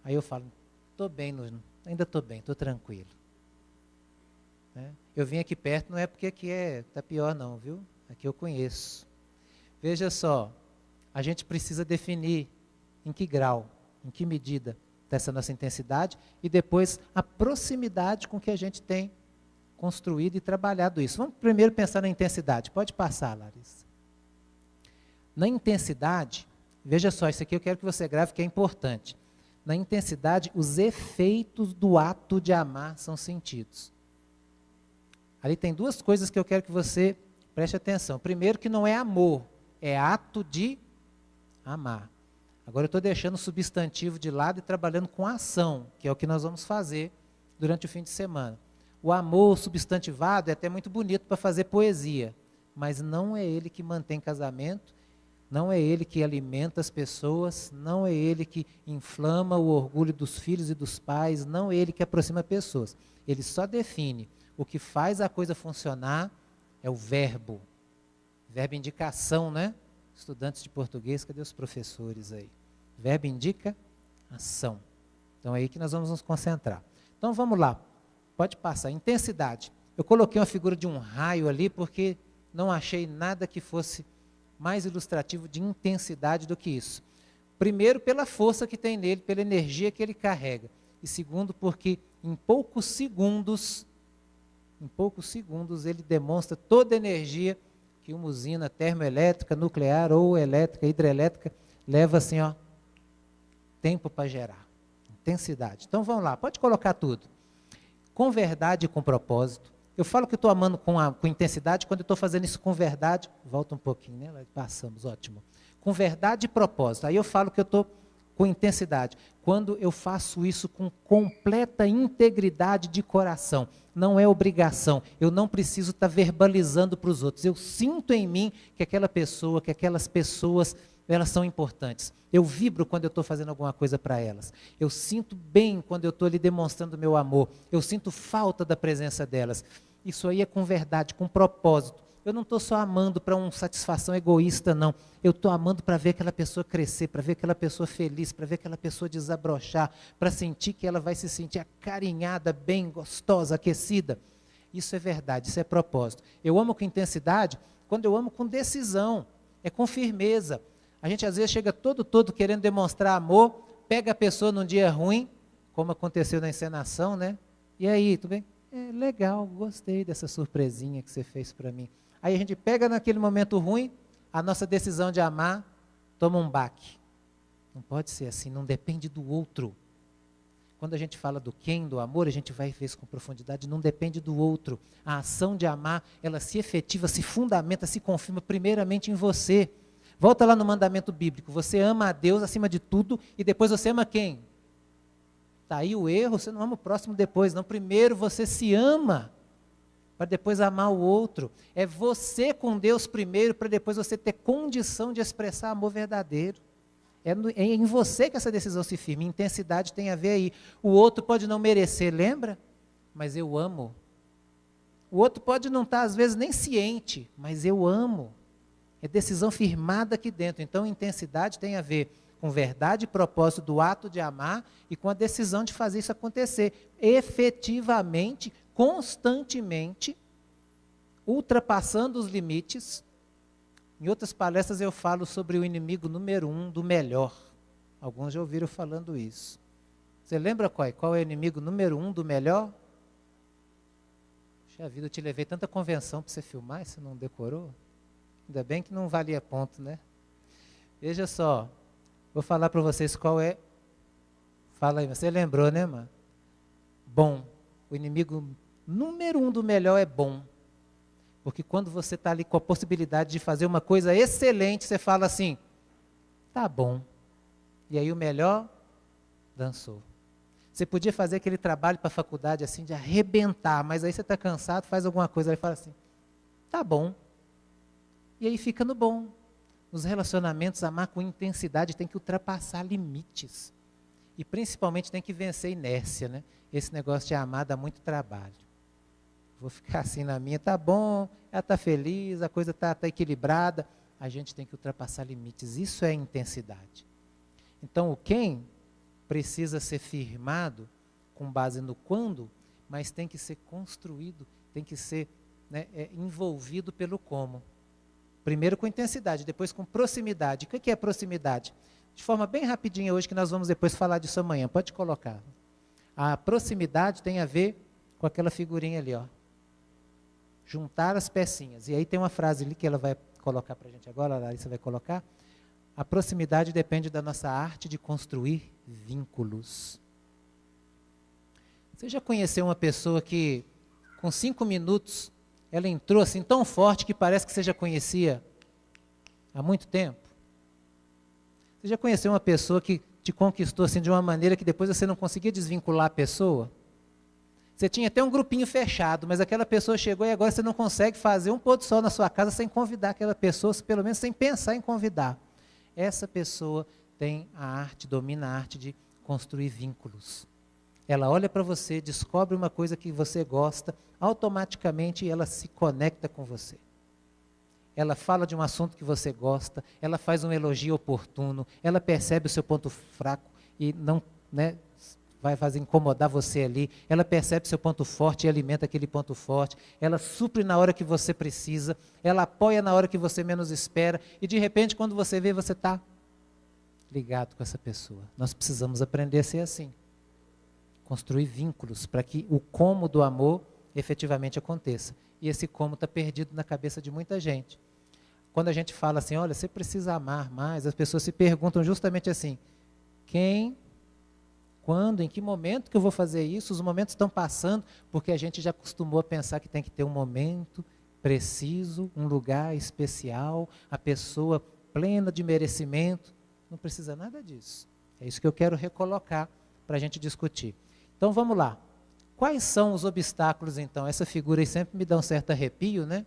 Aí eu falo, estou bem, ainda estou bem, estou tranquilo. Né? Eu vim aqui perto, não é porque aqui está pior não, viu? Aqui eu conheço. Veja só, a gente precisa definir em que grau, em que medida dessa nossa intensidade, e depois a proximidade com que a gente tem construído e trabalhado isso. Vamos primeiro pensar na intensidade. Pode passar, Larissa. Na intensidade, veja só, isso aqui eu quero que você grave, que é importante. Na intensidade, os efeitos do ato de amar são sentidos. Ali tem duas coisas que eu quero que você preste atenção. Primeiro, que não é amor, é ato de amar. Agora eu estou deixando o substantivo de lado e trabalhando com a ação, que é o que nós vamos fazer durante o fim de semana. O amor substantivado é até muito bonito para fazer poesia, mas não é ele que mantém casamento, não é ele que alimenta as pessoas, não é ele que inflama o orgulho dos filhos e dos pais, não é ele que aproxima pessoas. Ele só define o que faz a coisa funcionar, é o verbo. Verbo indicação, né? Estudantes de português, cadê os professores aí? Verbo indica ação. Então é aí que nós vamos nos concentrar. Então vamos lá, pode passar. Intensidade. Eu coloquei uma figura de um raio ali porque não achei nada que fosse mais ilustrativo de intensidade do que isso. Primeiro, pela força que tem nele, pela energia que ele carrega. E segundo, porque em poucos segundos ele demonstra toda a energia que uma usina termoelétrica, nuclear ou elétrica, hidrelétrica, leva assim, ó, tempo para gerar. Intensidade. Então vamos lá, pode colocar tudo. Com verdade e com propósito. Eu falo que estou amando com intensidade quando eu estou fazendo isso com verdade. Volta um pouquinho, né? Passamos, ótimo. Com verdade e propósito. Aí eu falo que eu estou com intensidade? Quando eu faço isso com completa integridade de coração. Não é obrigação. Eu não preciso estar verbalizando para os outros. Eu sinto em mim que aquela pessoa, que aquelas pessoas, elas são importantes. Eu vibro quando eu estou fazendo alguma coisa para elas. Eu sinto bem quando eu estou ali demonstrando meu amor. Eu sinto falta da presença delas. Isso aí é com verdade, com propósito. Eu não estou só amando para uma satisfação egoísta, não. Eu estou amando para ver aquela pessoa crescer, para ver aquela pessoa feliz, para ver aquela pessoa desabrochar, para sentir que ela vai se sentir acarinhada, bem, gostosa, aquecida. Isso é verdade, isso é propósito. Eu amo com intensidade quando eu amo com decisão, é com firmeza. A gente às vezes chega todo querendo demonstrar amor, pega a pessoa num dia ruim, como aconteceu na encenação, né? E aí, tudo bem? É legal, gostei dessa surpresinha que você fez para mim. Aí a gente pega naquele momento ruim, a nossa decisão de amar toma um baque. Não pode ser assim, não depende do outro. Quando a gente fala do quem, do amor, a gente vai ver isso com profundidade, não depende do outro. A ação de amar, ela se efetiva, se fundamenta, se confirma primeiramente em você. Volta lá no mandamento bíblico, você ama a Deus acima de tudo e depois você ama quem? Está aí o erro, você não ama o próximo depois, não. Primeiro você se ama, para depois amar o outro. É você com Deus primeiro, para depois você ter condição de expressar amor verdadeiro. É em você que essa decisão se firma. Intensidade tem a ver aí. O outro pode não merecer, lembra? Mas eu amo. O outro pode não estar, às vezes, nem ciente, mas eu amo. É decisão firmada aqui dentro. Então, intensidade tem a ver com verdade e propósito do ato de amar e com a decisão de fazer isso acontecer efetivamente, constantemente, ultrapassando os limites. Em outras palestras eu falo sobre o inimigo número 1 do melhor. Alguns já ouviram falando isso. Você lembra qual é o inimigo número 1 do melhor? Puxa vida, eu te levei tanta convenção para você filmar e você não decorou? Ainda bem que não valia ponto, né? Veja só, vou falar para vocês qual é. Fala aí, você lembrou, né, mano? Bom. O inimigo número 1 do melhor é bom. Porque quando você está ali com a possibilidade de fazer uma coisa excelente, você fala assim, tá bom. E aí o melhor dançou. Você podia fazer aquele trabalho para a faculdade assim, de arrebentar, mas aí você está cansado, faz alguma coisa, aí fala assim, tá bom. E aí fica no bom. Nos relacionamentos, amar com intensidade tem que ultrapassar limites. E principalmente tem que vencer inércia, né? Esse negócio de amar dá muito trabalho. Vou ficar assim na minha, tá bom, ela está feliz, a coisa está equilibrada. A gente tem que ultrapassar limites. Isso é intensidade. Então, o quem precisa ser firmado com base no quando, mas tem que ser construído, tem que ser, né, envolvido pelo como. Primeiro com intensidade, depois com proximidade. O que é proximidade? De forma bem rapidinha hoje, que nós vamos depois falar disso amanhã. Pode colocar. A proximidade tem a ver com aquela figurinha ali, ó. Juntar as pecinhas. E aí tem uma frase ali que ela vai colocar para a gente agora, a Larissa vai colocar. A proximidade depende da nossa arte de construir vínculos. Você já conheceu uma pessoa que, com 5 minutos, ela entrou assim tão forte que parece que você já conhecia há muito tempo? Você já conheceu uma pessoa que te conquistou assim de uma maneira que depois você não conseguia desvincular a pessoa? Você tinha até um grupinho fechado, mas aquela pessoa chegou e agora você não consegue fazer um pôr do sol na sua casa sem convidar aquela pessoa, pelo menos sem pensar em convidar. Essa pessoa tem a arte, domina a arte de construir vínculos. Ela olha para você, descobre uma coisa que você gosta, automaticamente ela se conecta com você. Ela fala de um assunto que você gosta, ela faz um elogio oportuno, ela percebe o seu ponto fraco e não, né, vai fazer incomodar você ali, ela percebe o seu ponto forte e alimenta aquele ponto forte, ela supre na hora que você precisa, ela apoia na hora que você menos espera, e de repente quando você vê, você está ligado com essa pessoa. Nós precisamos aprender a ser assim. Construir vínculos para que o como do amor efetivamente aconteça. E esse como está perdido na cabeça de muita gente. Quando a gente fala assim, olha, você precisa amar mais, as pessoas se perguntam justamente assim, quem, quando, em que momento que eu vou fazer isso? Os momentos estão passando, porque a gente já acostumou a pensar que tem que ter um momento preciso, um lugar especial, a pessoa plena de merecimento. Não precisa nada disso. É isso que eu quero recolocar para a gente discutir. Então vamos lá. Quais são os obstáculos, então? Essa figura aí sempre me dá um certo arrepio, né?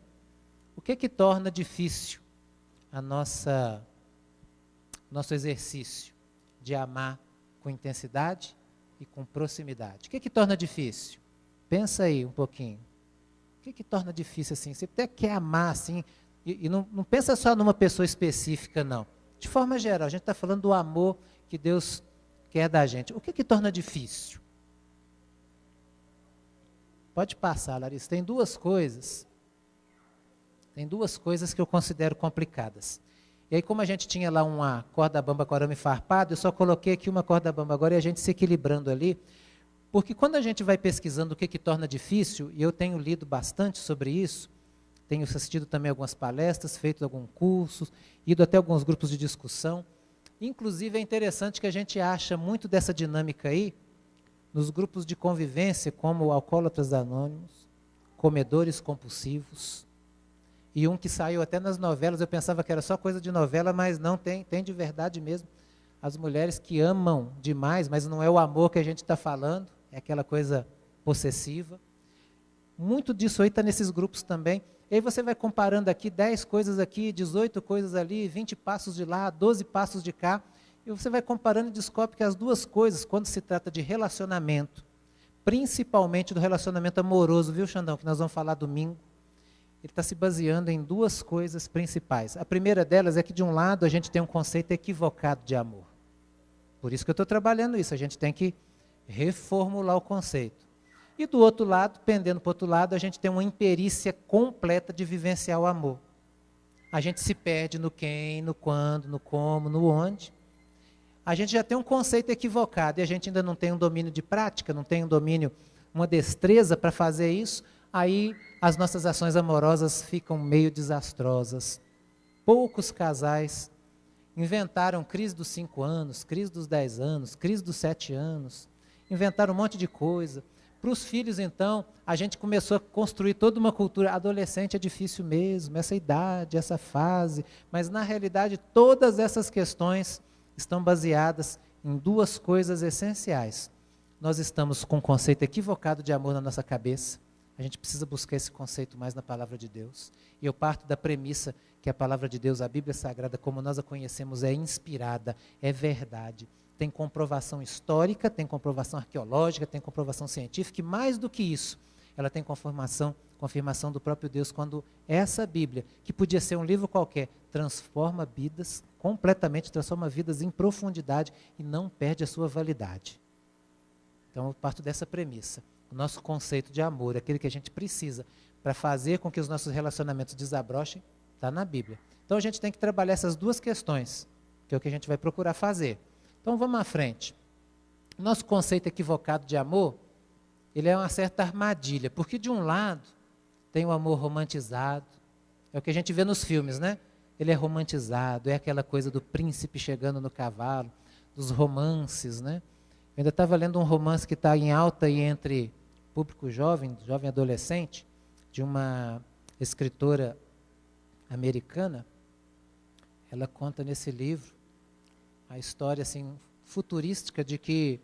O que torna difícil nosso exercício de amar com intensidade e com proximidade? O que torna difícil? Pensa aí um pouquinho. O que torna difícil assim? Você até quer amar assim, e não pensa só numa pessoa específica, não. De forma geral, a gente está falando do amor que Deus quer da gente. O que torna difícil? Pode passar, Larissa. Tem duas coisas que eu considero complicadas. E aí, como a gente tinha lá uma corda bamba com arame farpado, eu só coloquei aqui uma corda bamba agora e a gente se equilibrando ali. Porque quando a gente vai pesquisando o que torna difícil, e eu tenho lido bastante sobre isso, tenho assistido também algumas palestras, feito alguns cursos, ido até alguns grupos de discussão. Inclusive, é interessante que a gente acha muito dessa dinâmica aí nos grupos de convivência, como Alcoólatras Anônimos, Comedores Compulsivos, e um que saiu até nas novelas, eu pensava que era só coisa de novela, mas não, tem de verdade mesmo. As mulheres que amam demais, mas não é o amor que a gente está falando, é aquela coisa possessiva. Muito disso aí está nesses grupos também. E aí você vai comparando aqui 10 coisas aqui, 18 coisas ali, 20 passos de lá, 12 passos de cá, e você vai comparando e descobre que as duas coisas, quando se trata de relacionamento, principalmente do relacionamento amoroso, viu, Xandão, que nós vamos falar domingo, ele está se baseando em duas coisas principais. A primeira delas é que, de um lado, a gente tem um conceito equivocado de amor. Por isso que eu estou trabalhando isso, a gente tem que reformular o conceito. E do outro lado, pendendo para o outro lado, a gente tem uma imperícia completa de vivenciar o amor. A gente se perde no quem, no quando, no como, no onde. A gente já tem um conceito equivocado e a gente ainda não tem um domínio de prática, não tem um domínio, uma destreza para fazer isso, aí as nossas ações amorosas ficam meio desastrosas. Poucos casais inventaram crise dos 5 anos, crise dos 10 anos, crise dos 7 anos, inventaram um monte de coisa. Para os filhos, então, a gente começou a construir toda uma cultura. Adolescente é difícil mesmo, essa idade, essa fase, mas na realidade todas essas questões estão baseadas em duas coisas essenciais. Nós estamos com um conceito equivocado de amor na nossa cabeça. A gente precisa buscar esse conceito mais na palavra de Deus. E eu parto da premissa que a palavra de Deus, a Bíblia Sagrada, como nós a conhecemos, é inspirada, é verdade. Tem comprovação histórica, tem comprovação arqueológica, tem comprovação científica, e mais do que isso, ela tem confirmação do próprio Deus, quando essa Bíblia, que podia ser um livro qualquer, transforma vidas completamente, transforma vidas em profundidade e não perde a sua validade. Então eu parto dessa premissa. O nosso conceito de amor, aquele que a gente precisa para fazer com que os nossos relacionamentos desabrochem, está na Bíblia. Então a gente tem que trabalhar essas duas questões, que é o que a gente vai procurar fazer. Então vamos à frente. O nosso conceito equivocado de amor, ele é uma certa armadilha, porque de um lado tem o amor romantizado, é o que a gente vê nos filmes, né? Ele é romantizado, é aquela coisa do príncipe chegando no cavalo, dos romances, né? Eu ainda estava lendo um romance que está em alta aí entre público jovem, jovem adolescente, de uma escritora americana. Ela conta nesse livro a história assim, futurística de que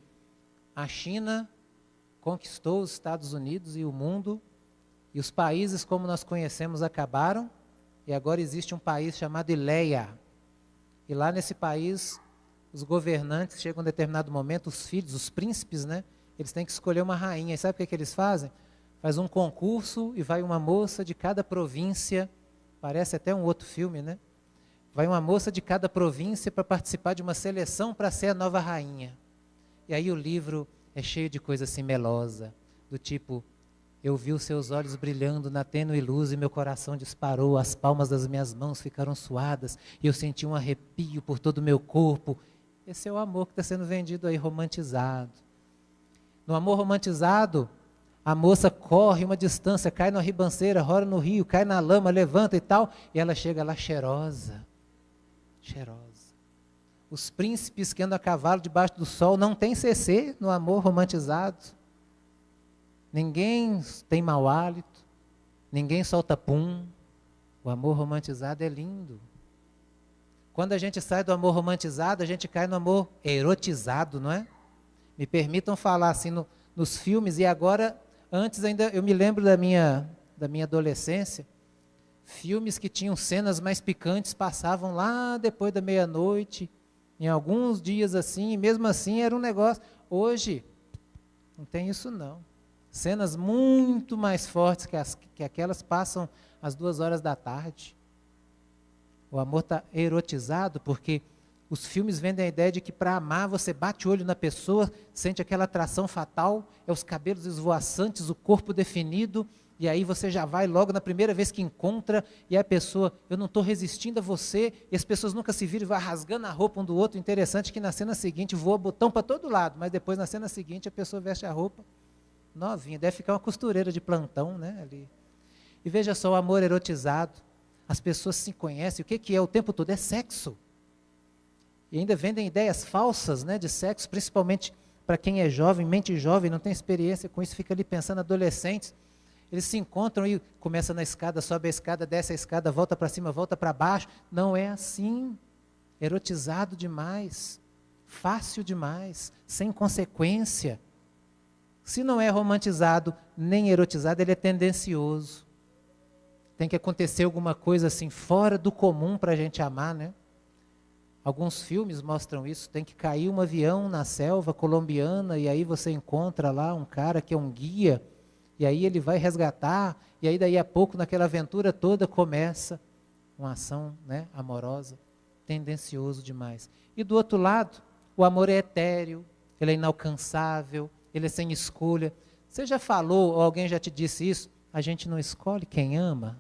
a China conquistou os Estados Unidos e o mundo, e os países como nós conhecemos acabaram, e agora existe um país chamado Ileia. E lá nesse país, os governantes chegam a um determinado momento, os filhos, os príncipes, né? Eles têm que escolher uma rainha. E sabe o que eles fazem? Faz um concurso e vai uma moça de cada província, parece até um outro filme, né? Vai uma moça de cada província para participar de uma seleção para ser a nova rainha. E aí o livro é cheio de coisa assim melosa, do tipo, eu vi os seus olhos brilhando na tênue luz e meu coração disparou, as palmas das minhas mãos ficaram suadas e eu senti um arrepio por todo o meu corpo. Esse é o amor que está sendo vendido aí, romantizado. No amor romantizado, a moça corre uma distância, cai na ribanceira, rola no rio, cai na lama, levanta e tal, e ela chega lá cheirosa. Cheirosa. Os príncipes que andam a cavalo debaixo do sol não tem CC no amor romantizado. Ninguém tem mau hálito, ninguém solta pum. O amor romantizado é lindo. Quando a gente sai do amor romantizado, a gente cai no amor erotizado, não é? Me permitam falar assim nos filmes, e agora, antes ainda, eu me lembro da minha adolescência, filmes que tinham cenas mais picantes passavam lá depois da meia-noite, em alguns dias assim, e mesmo assim era um negócio. Hoje, não tem isso não. Cenas muito mais fortes que aquelas passam às 2 horas da tarde. O amor está erotizado porque os filmes vendem a ideia de que para amar você bate o olho na pessoa, sente aquela atração fatal, é os cabelos esvoaçantes, o corpo definido, e aí você já vai logo na primeira vez que encontra, e a pessoa, eu não estou resistindo a você, e as pessoas nunca se viram e vai rasgando a roupa um do outro. Interessante que na cena seguinte voa botão para todo lado, mas depois na cena seguinte a pessoa veste a roupa novinha, deve ficar uma costureira de plantão, né, ali. E veja só, o amor erotizado, as pessoas se conhecem, o que é o tempo todo? É sexo. E ainda vendem ideias falsas, né, de sexo, principalmente para quem é jovem, mente jovem, não tem experiência com isso, fica ali pensando, adolescentes, eles se encontram e começa na escada, sobe a escada, desce a escada, volta para cima, volta para baixo. Não é assim. Erotizado demais, fácil demais, sem consequência. Se não é romantizado, nem erotizado, ele é tendencioso. Tem que acontecer alguma coisa assim, fora do comum para a gente amar, né? Alguns filmes mostram isso, tem que cair um avião na selva colombiana e aí você encontra lá um cara que é um guia, e aí ele vai resgatar, e aí daí a pouco naquela aventura toda começa uma ação, né, amorosa, tendencioso demais. E do outro lado, o amor é etéreo, ele é inalcançável, ele é sem escolha. Você já falou, ou alguém já te disse isso? A gente não escolhe quem ama.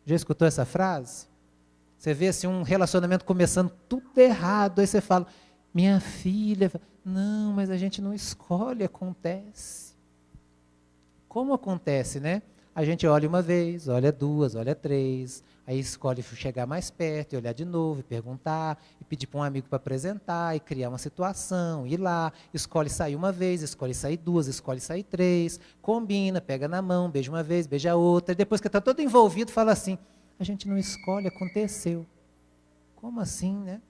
Já escutou essa frase? Você vê assim, um relacionamento começando tudo errado, aí você fala, minha filha, não, mas a gente não escolhe, acontece. Como acontece, né? A gente olha uma vez, olha duas, olha três, aí escolhe chegar mais perto e olhar de novo, e perguntar, e pedir para um amigo para apresentar, e criar uma situação, ir lá, escolhe sair uma vez, escolhe sair duas, escolhe sair três, combina, pega na mão, beija uma vez, beija outra, e depois que está todo envolvido, fala assim, a gente não escolhe, aconteceu. Como assim, né?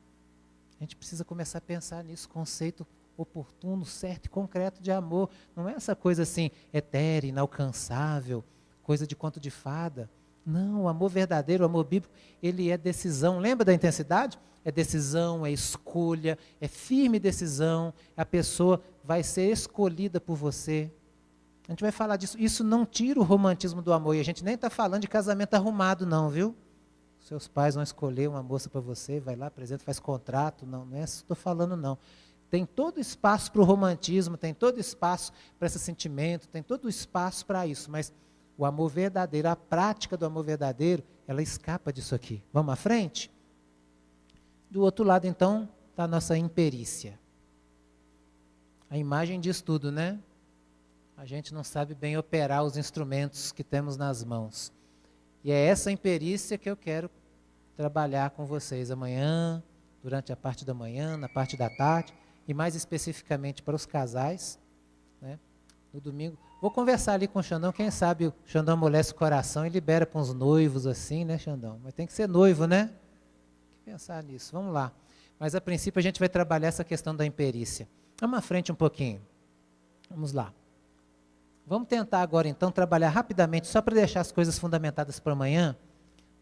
A gente precisa começar a pensar nisso, conceito oportuno, certo e concreto de amor. Não é essa coisa assim, etérea, inalcançável, coisa de conto de fada. Não, o amor verdadeiro, o amor bíblico, ele é decisão. Lembra da intensidade? É decisão, é escolha, é firme decisão. A pessoa vai ser escolhida por você. A gente vai falar disso. Isso não tira o romantismo do amor. E a gente nem está falando de casamento arrumado, não, viu? Seus pais vão escolher uma moça para você, vai lá, apresenta, faz contrato. Não, não é isso que estou falando, não. Tem todo espaço para o romantismo, tem todo espaço para esse sentimento, tem todo espaço para isso. Mas o amor verdadeiro, a prática do amor verdadeiro, ela escapa disso aqui. Vamos à frente? Do outro lado, então, está a nossa imperícia. A imagem diz tudo, né? A gente não sabe bem operar os instrumentos que temos nas mãos. E é essa imperícia que eu quero trabalhar com vocês amanhã, durante a parte da manhã, na parte da tarde, e mais especificamente para os casais, né? No domingo. Vou conversar ali com o Xandão, quem sabe o Xandão amolece o coração e libera para uns noivos assim, né, Xandão? Mas tem que ser noivo, né? Tem que pensar nisso, vamos lá. Mas a princípio a gente vai trabalhar essa questão da imperícia. Vamos à frente um pouquinho. Vamos lá. Vamos tentar agora, então, trabalhar rapidamente, só para deixar as coisas fundamentadas para amanhã,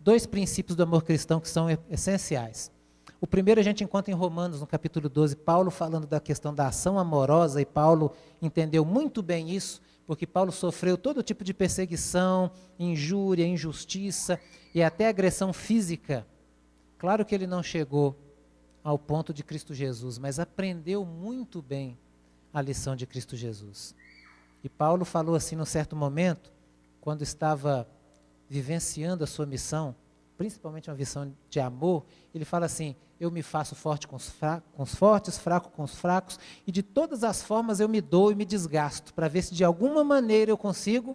2 princípios do amor cristão que são essenciais. O primeiro a gente encontra em Romanos, no capítulo 12, Paulo falando da questão da ação amorosa, e Paulo entendeu muito bem isso, porque Paulo sofreu todo tipo de perseguição, injúria, injustiça e até agressão física. Claro que ele não chegou ao ponto de Cristo Jesus, mas aprendeu muito bem a lição de Cristo Jesus. E Paulo falou assim, num certo momento, quando estava vivenciando a sua missão, principalmente uma missão de amor, ele fala assim, eu me faço forte com os fortes, fraco com os fracos, e de todas as formas eu me dou e me desgasto, para ver se de alguma maneira eu consigo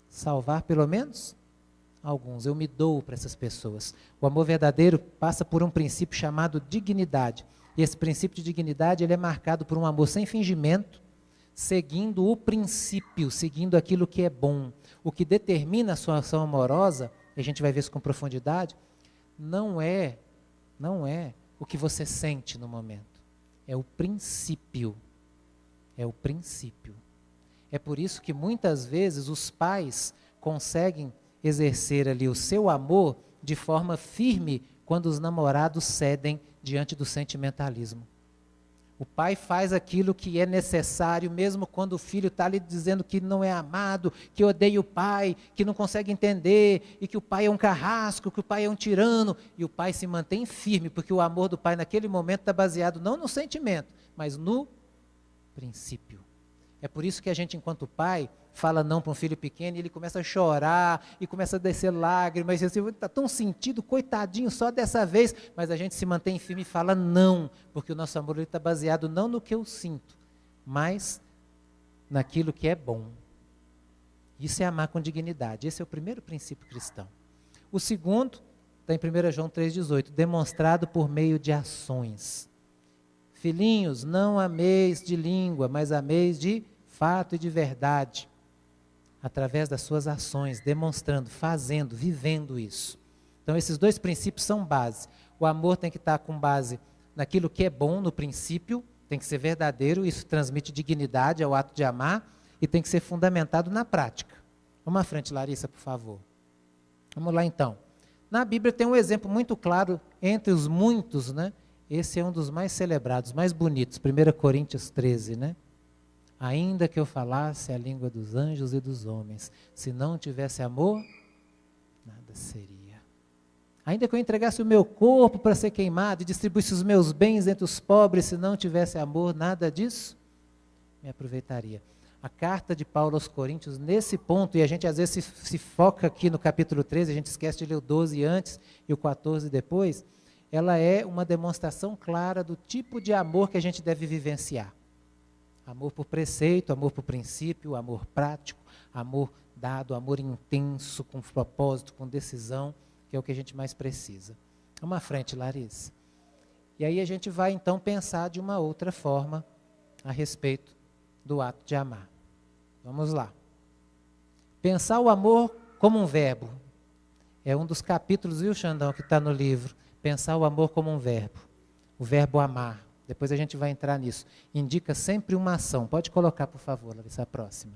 salvar pelo menos alguns. Eu me dou para essas pessoas. O amor verdadeiro passa por um princípio chamado dignidade. E esse princípio de dignidade ele é marcado por um amor sem fingimento, seguindo o princípio, seguindo aquilo que é bom. O que determina a sua ação amorosa, e a gente vai ver isso com profundidade, não é Não é o que você sente no momento. É o princípio. É o princípio. É por isso que muitas vezes os pais conseguem exercer ali o seu amor de forma firme quando os namorados cedem diante do sentimentalismo. O pai faz aquilo que é necessário, mesmo quando o filho está ali dizendo que não é amado, que odeia o pai, que não consegue entender, e que o pai é um carrasco, que o pai é um tirano, e o pai se mantém firme, porque o amor do pai naquele momento está baseado não no sentimento, mas no princípio. É por isso que a gente, enquanto pai, fala não para um filho pequeno e ele começa a chorar e começa a descer lágrimas, e assim, está tão sentido, coitadinho, só dessa vez, mas a gente se mantém firme e fala não, porque o nosso amor está baseado não no que eu sinto, mas naquilo que é bom. Isso é amar com dignidade, esse é o primeiro princípio cristão. O segundo está em 1 João 3,18, demonstrado por meio de ações. Filhinhos, não ameis de língua, mas ameis de fato e de verdade. Através das suas ações, demonstrando, fazendo, vivendo isso. Então, esses dois princípios são base. O amor tem que estar com base naquilo que é bom, no princípio, tem que ser verdadeiro, isso transmite dignidade ao ato de amar, e tem que ser fundamentado na prática. Vamos à frente, Larissa, por favor. Vamos lá, então. Na Bíblia tem um exemplo muito claro, entre os muitos, né? Esse é um dos mais celebrados, mais bonitos, 1 Coríntios 13, né? Ainda que eu falasse a língua dos anjos e dos homens, se não tivesse amor, nada seria. Ainda que eu entregasse o meu corpo para ser queimado e distribuísse os meus bens entre os pobres, se não tivesse amor, nada disso me aproveitaria. A carta de Paulo aos Coríntios, nesse ponto, e a gente às vezes se foca aqui no capítulo 13, a gente esquece de ler o 12 antes e o 14 depois, ela é uma demonstração clara do tipo de amor que a gente deve vivenciar. Amor por preceito, amor por princípio, amor prático, amor dado, amor intenso, com propósito, com decisão, que é o que a gente mais precisa. Vamos à frente, Larissa. E aí a gente vai então pensar de uma outra forma a respeito do ato de amar. Vamos lá. Pensar o amor como um verbo. É um dos capítulos, viu, Xandão, que está no livro. Pensar o amor como um verbo. O verbo amar. Depois a gente vai entrar nisso. Indica sempre uma ação. Pode colocar, por favor, Larissa, a próxima.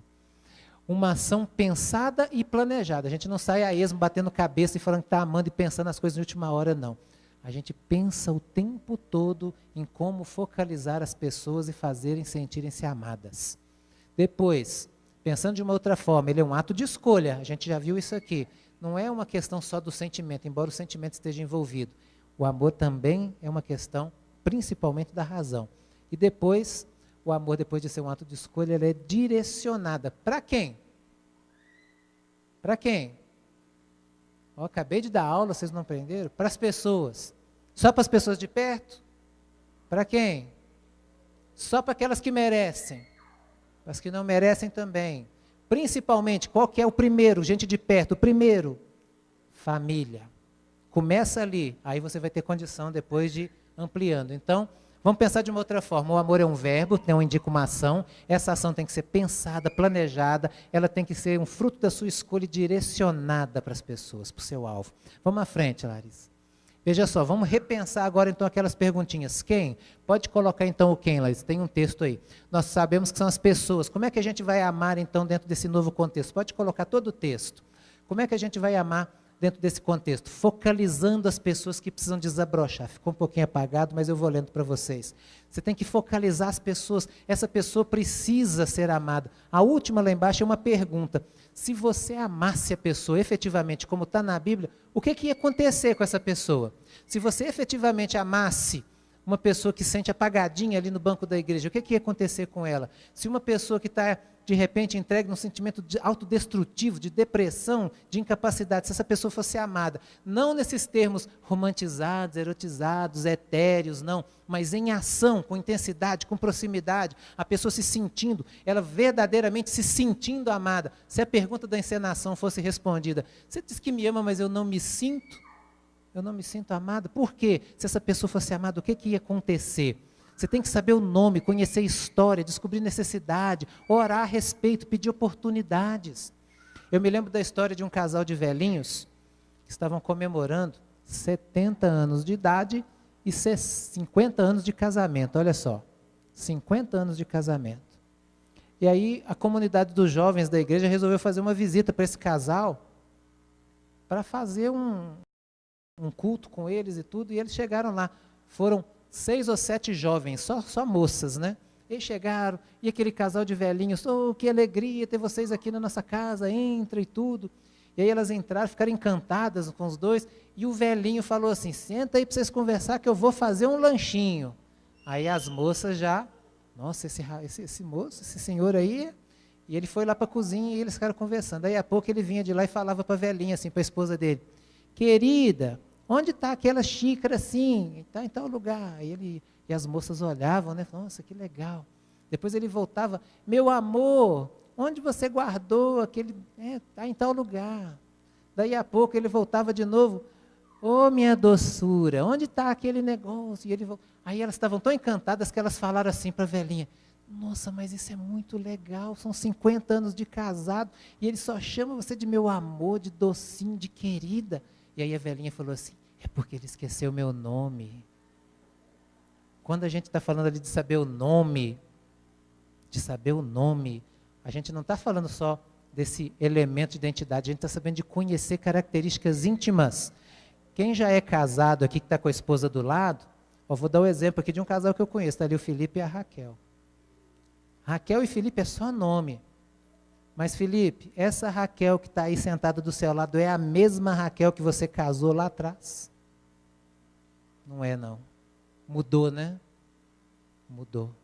Uma ação pensada e planejada. A gente não sai a esmo batendo cabeça e falando que está amando e pensando as coisas na última hora, não. A gente pensa o tempo todo em como focalizar as pessoas e fazerem sentirem-se amadas. Depois, pensando de uma outra forma, ele é um ato de escolha. A gente já viu isso aqui. Não é uma questão só do sentimento, embora o sentimento esteja envolvido. O amor também é uma questão principalmente da razão. E depois, o amor, depois de ser um ato de escolha, ele é direcionada. Para quem? Para quem? Eu acabei de dar aula, vocês não aprenderam? Para as pessoas. Só para as pessoas de perto? Para quem? Só para aquelas que merecem. Para as que não merecem também. Principalmente, qual que é o primeiro? Gente de perto. O primeiro, família. Começa ali, aí você vai ter condição depois de ampliando. Então, vamos pensar de uma outra forma. O amor é um verbo, então indica uma ação. Essa ação tem que ser pensada, planejada. Ela tem que ser um fruto da sua escolha e direcionada para as pessoas, para o seu alvo. Vamos à frente, Larissa. Veja só, vamos repensar agora então aquelas perguntinhas. Quem? Pode colocar então o quem, Larissa. Tem um texto aí. Nós sabemos que são as pessoas. Como é que a gente vai amar então dentro desse novo contexto? Pode colocar todo o texto. Como é que a gente vai amar dentro desse contexto, focalizando as pessoas que precisam desabrochar. Ficou um pouquinho apagado, mas eu vou lendo para vocês. Você tem que focalizar as pessoas. Essa pessoa precisa ser amada. A última lá embaixo é uma pergunta. Se você amasse a pessoa efetivamente, como está na Bíblia, o que ia acontecer com essa pessoa? Se você efetivamente amasse uma pessoa que se sente apagadinha ali no banco da igreja, o que ia acontecer com ela? Se uma pessoa que está de repente entregue num sentimento autodestrutivo, de depressão, de incapacidade, se essa pessoa fosse amada, não nesses termos romantizados, erotizados, etéreos, não, mas em ação, com intensidade, com proximidade, a pessoa se sentindo, ela verdadeiramente se sentindo amada. Se a pergunta da encenação fosse respondida, você diz que me ama, mas eu não me sinto amada, por quê? Se essa pessoa fosse amada, o que ia acontecer? Você tem que saber o nome, conhecer a história, descobrir necessidade, orar a respeito, pedir oportunidades. Eu me lembro da história de um casal de velhinhos que estavam comemorando 70 anos de idade e 50 anos de casamento, olha só. 50 anos de casamento. E aí a comunidade dos jovens da igreja resolveu fazer uma visita para esse casal, para fazer um culto com eles e tudo, e eles chegaram lá. Foram 6 ou 7 jovens, só moças, né? Eles chegaram, e aquele casal de velhinhos, oh, que alegria ter vocês aqui na nossa casa, entra e tudo. E aí elas entraram, ficaram encantadas com os dois, e o velhinho falou assim, senta aí para vocês conversar que eu vou fazer um lanchinho. Aí as moças já, nossa, esse moço, esse senhor aí, e ele foi lá para a cozinha e eles ficaram conversando. Aí a pouco ele vinha de lá e falava para a velhinha, assim, para a esposa dele, querida, onde está aquela xícara assim? Está em tal lugar. E as moças olhavam, né? Nossa, que legal. Depois ele voltava, meu amor, onde você guardou aquele... Está em tal lugar. Daí a pouco ele voltava de novo, ô minha doçura, onde está aquele negócio? E aí elas estavam tão encantadas que elas falaram assim para a velhinha, nossa, mas isso é muito legal, são 50 anos de casado, e ele só chama você de meu amor, de docinho, de querida. E aí a velhinha falou assim, é porque ele esqueceu meu nome. Quando a gente está falando ali de saber o nome, a gente não está falando só desse elemento de identidade, a gente está sabendo de conhecer características íntimas. Quem já é casado aqui, que está com a esposa do lado, vou dar um exemplo aqui de um casal que eu conheço, está ali o Felipe e a Raquel. Raquel e Felipe é só nome. Mas Felipe, essa Raquel que está aí sentada do seu lado é a mesma Raquel que você casou lá atrás? Não é não. Mudou, né? Mudou.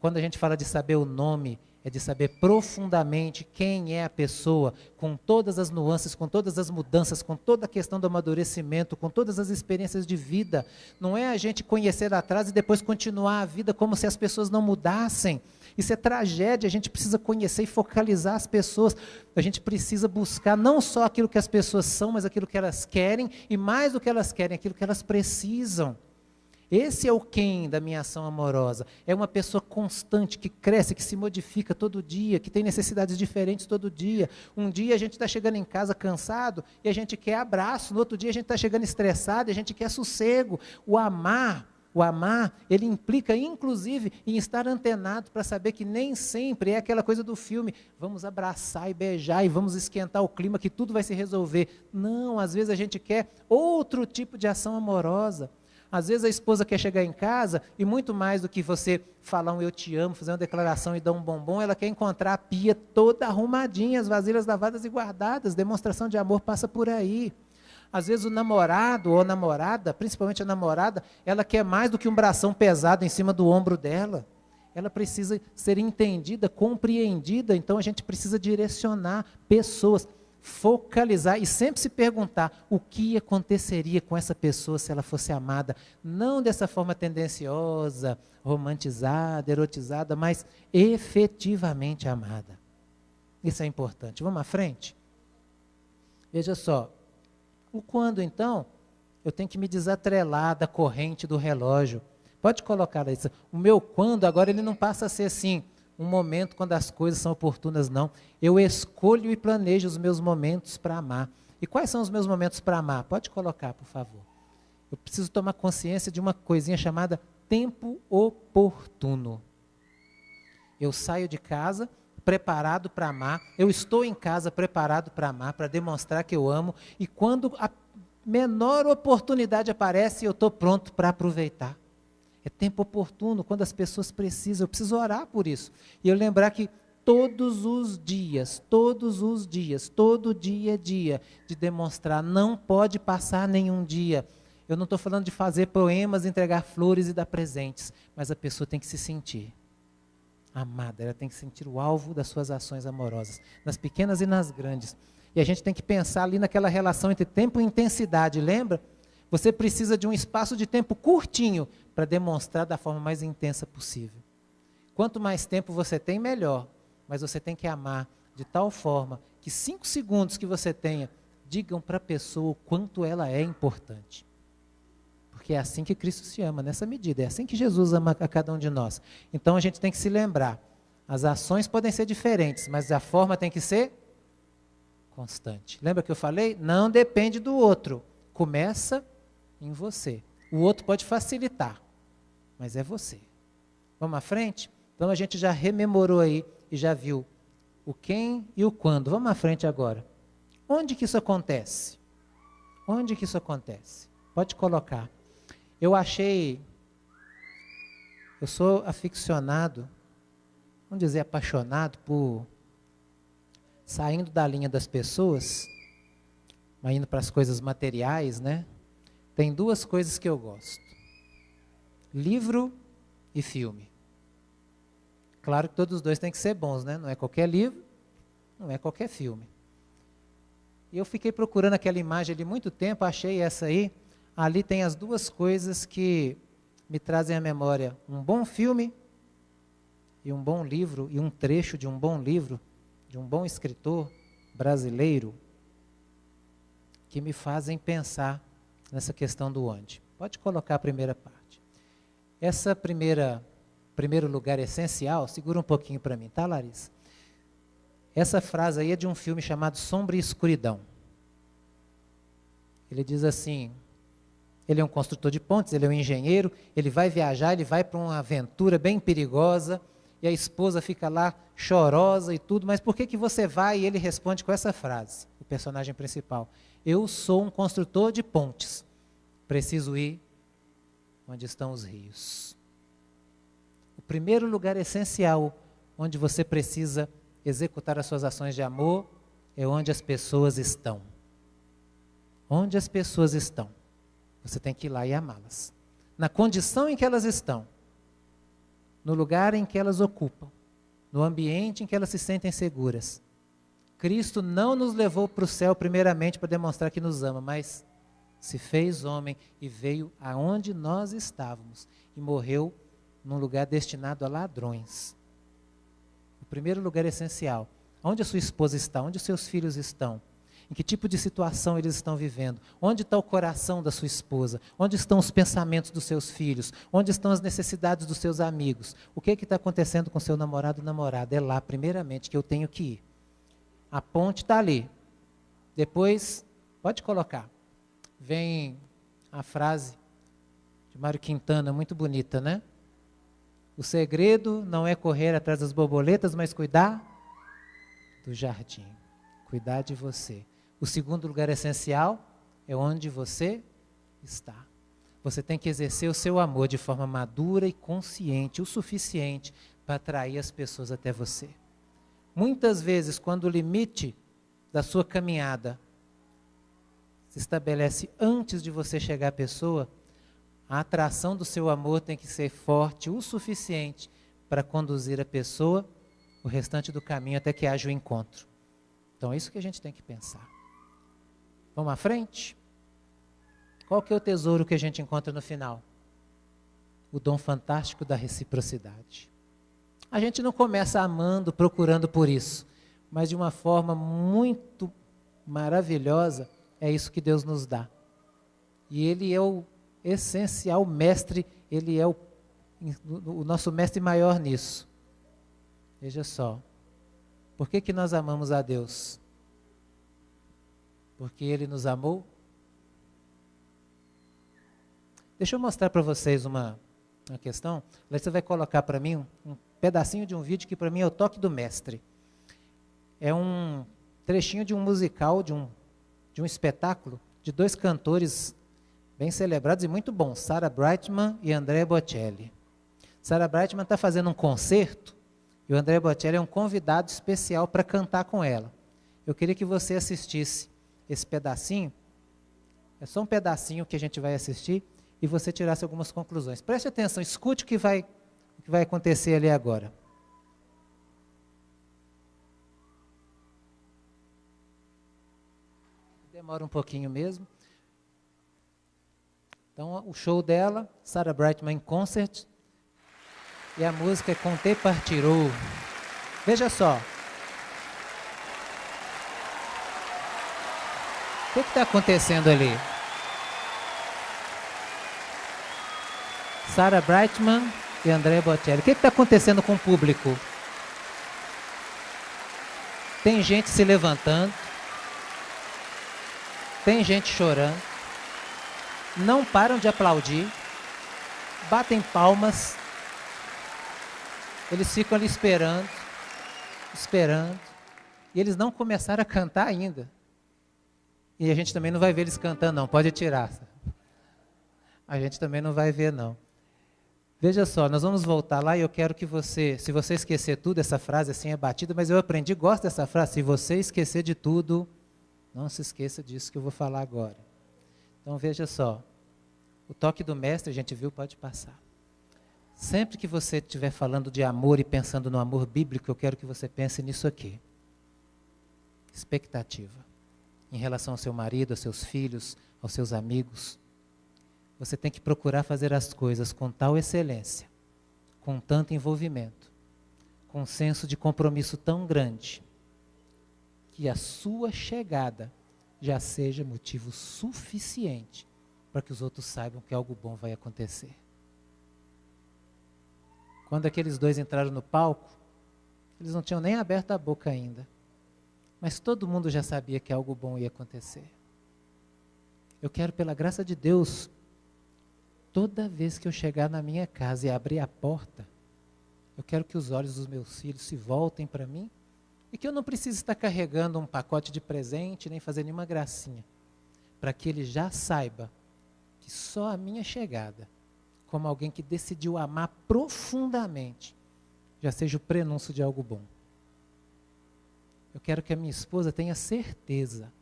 Quando a gente fala de saber o nome, é de saber profundamente quem é a pessoa, com todas as nuances, com todas as mudanças, com toda a questão do amadurecimento, com todas as experiências de vida. Não é a gente conhecer atrás e depois continuar a vida como se as pessoas não mudassem. Isso é tragédia, a gente precisa conhecer e focalizar as pessoas. A gente precisa buscar não só aquilo que as pessoas são, mas aquilo que elas querem, e mais do que elas querem, aquilo que elas precisam. Esse é o quem da minha ação amorosa. É uma pessoa constante, que cresce, que se modifica todo dia, que tem necessidades diferentes todo dia. Um dia a gente está chegando em casa cansado e a gente quer abraço. No outro dia a gente está chegando estressado e a gente quer sossego. O amar, ele implica inclusive em estar antenado para saber que nem sempre é aquela coisa do filme, vamos abraçar e beijar e vamos esquentar o clima que tudo vai se resolver. Não, às vezes a gente quer outro tipo de ação amorosa. Às vezes a esposa quer chegar em casa e muito mais do que você falar um eu te amo, fazer uma declaração e dar um bombom, ela quer encontrar a pia toda arrumadinha, as vasilhas lavadas e guardadas. Demonstração de amor passa por aí. Às vezes o namorado ou a namorada, principalmente a namorada, ela quer mais do que um bração pesado em cima do ombro dela. Ela precisa ser entendida, compreendida, então a gente precisa direcionar pessoas, focalizar e sempre se perguntar o que aconteceria com essa pessoa se ela fosse amada, não dessa forma tendenciosa, romantizada, erotizada, mas efetivamente amada. Isso é importante. Vamos à frente? Veja só, o quando então, eu tenho que me desatrelar da corrente do relógio. Pode colocar isso. O meu quando agora ele não passa a ser assim, um momento quando as coisas são oportunas, não. Eu escolho e planejo os meus momentos para amar. E quais são os meus momentos para amar? Pode colocar, por favor. Eu preciso tomar consciência de uma coisinha chamada tempo oportuno. Eu saio de casa preparado para amar, eu estou em casa preparado para amar, para demonstrar que eu amo, e quando a menor oportunidade aparece, eu estou pronto para aproveitar. É tempo oportuno, quando as pessoas precisam, eu preciso orar por isso. E eu lembrar que todos os dias, todo dia é dia de demonstrar, não pode passar nenhum dia. Eu não estou falando de fazer poemas, entregar flores e dar presentes, mas a pessoa tem que se sentir amada, ela tem que sentir o alvo das suas ações amorosas, nas pequenas e nas grandes. E a gente tem que pensar ali naquela relação entre tempo e intensidade, lembra? Você precisa de um espaço de tempo curtinho para demonstrar da forma mais intensa possível. Quanto mais tempo você tem, melhor. Mas você tem que amar de tal forma que 5 segundos que você tenha, digam para a pessoa o quanto ela é importante. Porque é assim que Cristo se ama, nessa medida. É assim que Jesus ama a cada um de nós. Então a gente tem que se lembrar. As ações podem ser diferentes, mas a forma tem que ser constante. Lembra que eu falei? Não depende do outro. Começa em você. O outro pode facilitar, mas é você. Vamos à frente? Então a gente já rememorou aí e já viu o quem e o quando. Vamos à frente agora. Onde que isso acontece? Onde que isso acontece? Pode colocar. Eu sou aficionado, vamos dizer apaixonado por saindo da linha das pessoas, mas indo para as coisas materiais, né? Tem duas coisas que eu gosto: livro e filme. Claro que todos os dois têm que ser bons, né? Não é qualquer livro, não é qualquer filme. E eu fiquei procurando aquela imagem ali muito tempo, achei essa aí. Ali tem as duas coisas que me trazem à memória: um bom filme e um bom livro, e um trecho de um bom livro, de um bom escritor brasileiro, que me fazem pensar nessa questão do onde. Pode colocar a primeira parte. Essa primeiro lugar essencial, segura um pouquinho para mim, tá, Larissa? Essa frase aí é de um filme chamado Sombra e Escuridão. Ele diz assim, ele é um construtor de pontes, ele é um engenheiro, ele vai viajar, ele vai para uma aventura bem perigosa, e a esposa fica lá chorosa e tudo, mas por que você vai? E ele responde com essa frase, o personagem principal: eu sou um construtor de pontes, preciso ir onde estão os rios. O primeiro lugar essencial onde você precisa executar as suas ações de amor é onde as pessoas estão. Onde as pessoas estão, você tem que ir lá e amá-las. Na condição em que elas estão, no lugar em que elas ocupam, no ambiente em que elas se sentem seguras. Cristo não nos levou para o céu primeiramente para demonstrar que nos ama, mas se fez homem e veio aonde nós estávamos e morreu num lugar destinado a ladrões. O primeiro lugar essencial: onde a sua esposa está, onde os seus filhos estão, em que tipo de situação eles estão vivendo, onde está o coração da sua esposa, onde estão os pensamentos dos seus filhos, onde estão as necessidades dos seus amigos, o que está acontecendo com seu namorado ou namorada. É lá primeiramente que eu tenho que ir. A ponte está ali. Depois, pode colocar, vem a frase de Mário Quintana, muito bonita, né? O segredo não é correr atrás das borboletas, mas cuidar do jardim, cuidar de você. O segundo lugar essencial é onde você está. Você tem que exercer o seu amor de forma madura e consciente, o suficiente para atrair as pessoas até você. Muitas vezes, quando o limite da sua caminhada se estabelece antes de você chegar à pessoa, a atração do seu amor tem que ser forte o suficiente para conduzir a pessoa o restante do caminho até que haja o encontro. Então é isso que a gente tem que pensar. Vamos à frente? Qual que é o tesouro que a gente encontra no final? O dom fantástico da reciprocidade. A gente não começa amando, procurando por isso, mas de uma forma muito maravilhosa, é isso que Deus nos dá. E Ele é o essencial mestre, Ele é o nosso mestre maior nisso. Veja só, por que nós amamos a Deus? Porque Ele nos amou? Deixa eu mostrar para vocês uma questão. Você vai colocar para mim um pedacinho de um vídeo que para mim é o toque do mestre. É um trechinho de um musical, de um espetáculo, de dois cantores bem celebrados e muito bons, Sarah Brightman e Andrea Bocelli. Sarah Brightman está fazendo um concerto e o Andrea Bocelli é um convidado especial para cantar com ela. Eu queria que você assistisse esse pedacinho, é só um pedacinho que a gente vai assistir, e você tirasse algumas conclusões. Preste atenção, escute o que vai acontecer ali agora. Demora um pouquinho mesmo. Então, o show dela, Sarah Brightman Concert, e a música é Com Te Partirou. Veja só. O que está acontecendo ali? Sarah Brightman e Andrea Bocelli. O que está acontecendo com o público? Tem gente se levantando, tem gente chorando, não param de aplaudir, batem palmas, eles ficam ali esperando, e eles não começaram a cantar ainda. E a gente também não vai ver eles cantando, não, pode tirar. A gente também não vai ver, não. Veja só, nós vamos voltar lá e eu quero que você, se você esquecer tudo, essa frase assim é batida, mas eu aprendi, gosto dessa frase, se você esquecer de tudo, não se esqueça disso que eu vou falar agora. Então veja só, o toque do mestre, a gente viu, pode passar. Sempre que você estiver falando de amor e pensando no amor bíblico, eu quero que você pense nisso aqui. Expectativa. Em relação ao seu marido, aos seus filhos, aos seus amigos. Você tem que procurar fazer as coisas com tal excelência, com tanto envolvimento, com um senso de compromisso tão grande, que a sua chegada já seja motivo suficiente para que os outros saibam que algo bom vai acontecer. Quando aqueles dois entraram no palco, eles não tinham nem aberto a boca ainda, mas todo mundo já sabia que algo bom ia acontecer. Eu quero, pela graça de Deus, toda vez que eu chegar na minha casa e abrir a porta, eu quero que os olhos dos meus filhos se voltem para mim e que eu não precise estar carregando um pacote de presente, nem fazer nenhuma gracinha, para que ele já saiba que só a minha chegada, como alguém que decidiu amar profundamente, já seja o prenúncio de algo bom. Eu quero que a minha esposa tenha certeza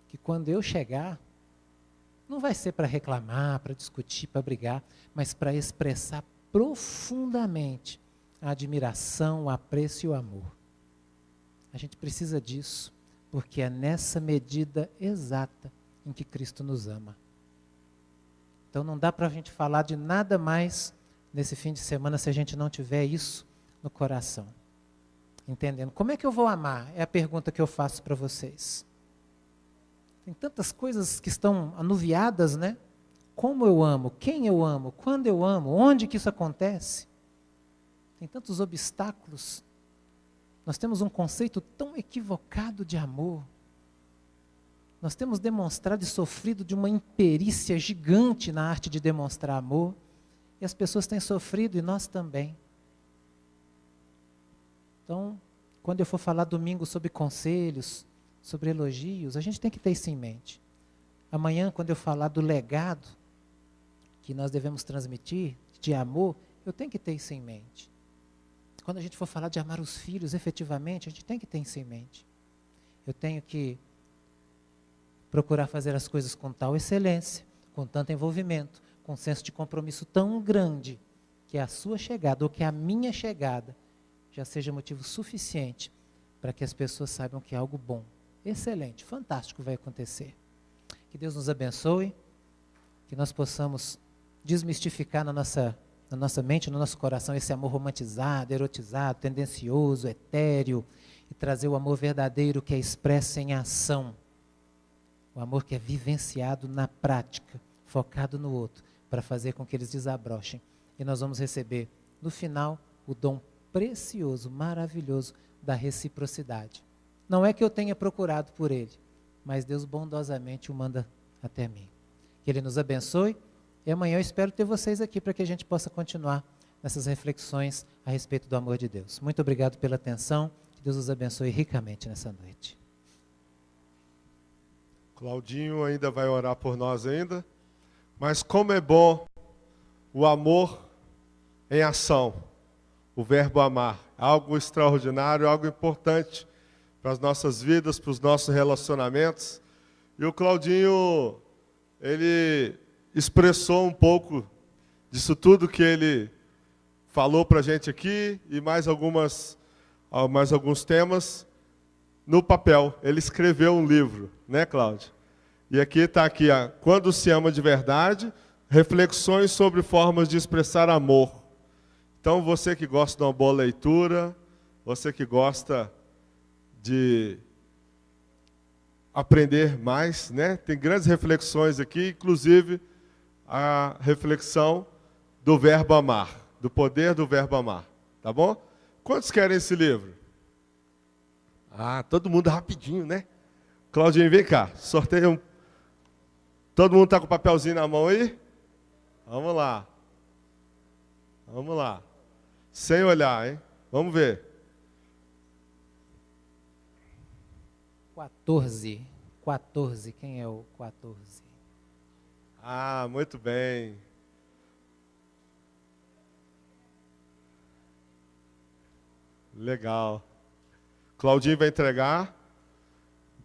que quando eu chegar, não vai ser para reclamar, para discutir, para brigar, mas para expressar profundamente a admiração, o apreço e o amor. A gente precisa disso, porque é nessa medida exata em que Cristo nos ama. Então não dá para a gente falar de nada mais nesse fim de semana se a gente não tiver isso no coração. Entendendo? Como é que eu vou amar? É a pergunta que eu faço para vocês. Tem tantas coisas que estão anuviadas, né? Como eu amo, quem eu amo, quando eu amo, onde que isso acontece? Tem tantos obstáculos. Nós temos um conceito tão equivocado de amor. Nós temos demonstrado e sofrido de uma imperícia gigante na arte de demonstrar amor. E as pessoas têm sofrido e nós também. Então, quando eu for falar domingo sobre conselhos, sobre elogios, a gente tem que ter isso em mente. Amanhã, quando eu falar do legado que nós devemos transmitir, de amor, eu tenho que ter isso em mente. Quando a gente for falar de amar os filhos, efetivamente, a gente tem que ter isso em mente. Eu tenho que procurar fazer as coisas com tal excelência, com tanto envolvimento, com um senso de compromisso tão grande, que a sua chegada, ou que a minha chegada, já seja motivo suficiente para que as pessoas saibam que algo bom, excelente, fantástico vai acontecer. Que Deus nos abençoe, que nós possamos desmistificar na nossa mente, no nosso coração, esse amor romantizado, erotizado, tendencioso, etéreo, e trazer o amor verdadeiro que é expresso em ação. O amor que é vivenciado na prática, focado no outro, para fazer com que eles desabrochem. E nós vamos receber, no final, o dom precioso, maravilhoso da reciprocidade. Não é que eu tenha procurado por ele, mas Deus bondosamente o manda até mim. Que Ele nos abençoe e amanhã eu espero ter vocês aqui para que a gente possa continuar nessas reflexões a respeito do amor de Deus. Muito obrigado pela atenção, que Deus os abençoe ricamente nessa noite. Claudinho ainda vai orar por nós ainda, mas como é bom o amor em ação, o verbo amar, algo extraordinário, algo importante para as nossas vidas, para os nossos relacionamentos. E o Claudinho, ele expressou um pouco disso tudo que ele falou para a gente aqui e mais alguns temas no papel. Ele escreveu um livro, né, Cláudio? E aqui está aqui, Quando se ama de verdade, reflexões sobre formas de expressar amor. Então, você que gosta de uma boa leitura, você que gosta de aprender mais, né? Tem grandes reflexões aqui, inclusive a reflexão do verbo amar, do poder do verbo amar, tá bom? Quantos querem esse livro? Todo mundo rapidinho, né? Claudinho, vem cá, sorteia um. Todo mundo está com o papelzinho na mão aí? Vamos lá. Vamos lá. Sem olhar, hein? Vamos ver. 14. 14. Quem é o 14? Ah, muito bem. Legal. Claudinho vai entregar.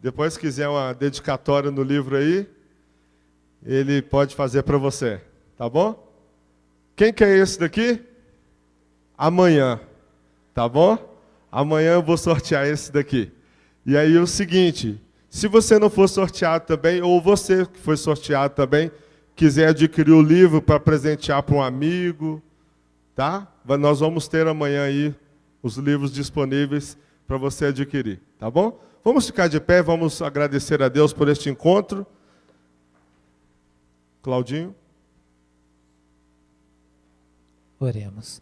Depois, se quiser uma dedicatória no livro aí, ele pode fazer para você. Tá bom? Quem que é esse daqui? Amanhã. Tá bom? Amanhã eu vou sortear esse daqui. E aí o seguinte, se você não for sorteado também, ou você que foi sorteado também, quiser adquirir o livro para presentear para um amigo, tá? Nós vamos ter amanhã aí os livros disponíveis para você adquirir, tá bom? Vamos ficar de pé, vamos agradecer a Deus por este encontro. Claudinho. Oremos.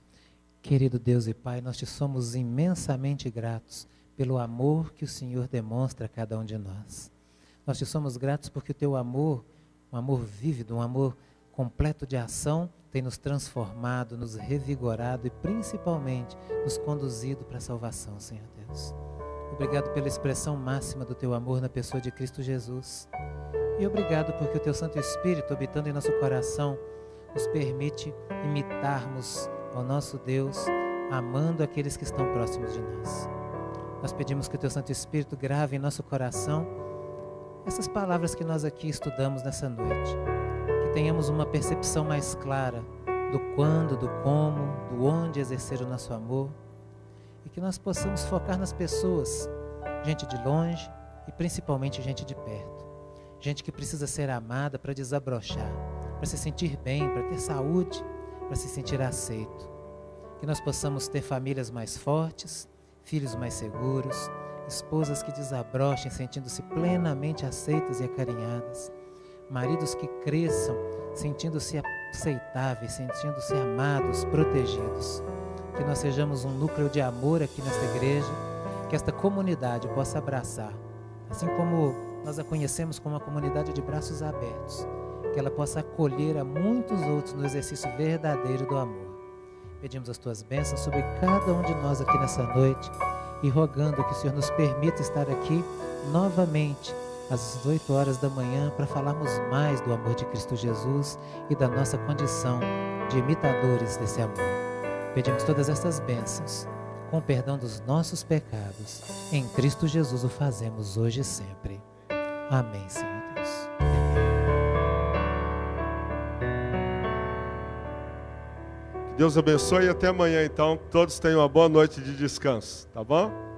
Querido Deus e Pai, nós te somos imensamente gratos pelo amor que o Senhor demonstra a cada um de nós. Nós te somos gratos porque o teu amor, um amor vívido, um amor completo de ação, tem nos transformado, nos revigorado e principalmente nos conduzido para a salvação, Senhor Deus. Obrigado pela expressão máxima do teu amor na pessoa de Cristo Jesus. E obrigado porque o teu Santo Espírito, habitando em nosso coração, nos permite imitarmos ao nosso Deus, amando aqueles que estão próximos de nós. Nós pedimos que o teu Santo Espírito grave em nosso coração essas palavras que nós aqui estudamos nessa noite. Que tenhamos uma percepção mais clara do quando, do como, do onde exercer o nosso amor. E que nós possamos focar nas pessoas, gente de longe e principalmente gente de perto. Gente que precisa ser amada para desabrochar, para se sentir bem, para ter saúde, para se sentir aceito. Que nós possamos ter famílias mais fortes, filhos mais seguros, esposas que desabrochem sentindo-se plenamente aceitas e acarinhadas, maridos que cresçam sentindo-se aceitáveis, sentindo-se amados, protegidos. Que nós sejamos um núcleo de amor aqui nesta igreja, que esta comunidade possa abraçar, assim como nós a conhecemos como uma comunidade de braços abertos, que ela possa acolher a muitos outros no exercício verdadeiro do amor. Pedimos as tuas bênçãos sobre cada um de nós aqui nessa noite e rogando que o Senhor nos permita estar aqui novamente às 8 horas da manhã para falarmos mais do amor de Cristo Jesus e da nossa condição de imitadores desse amor. Pedimos todas estas bênçãos com perdão dos nossos pecados. Em Cristo Jesus o fazemos hoje e sempre. Amém, Senhor Deus. Deus abençoe e até amanhã, então. Todos tenham uma boa noite de descanso, tá bom?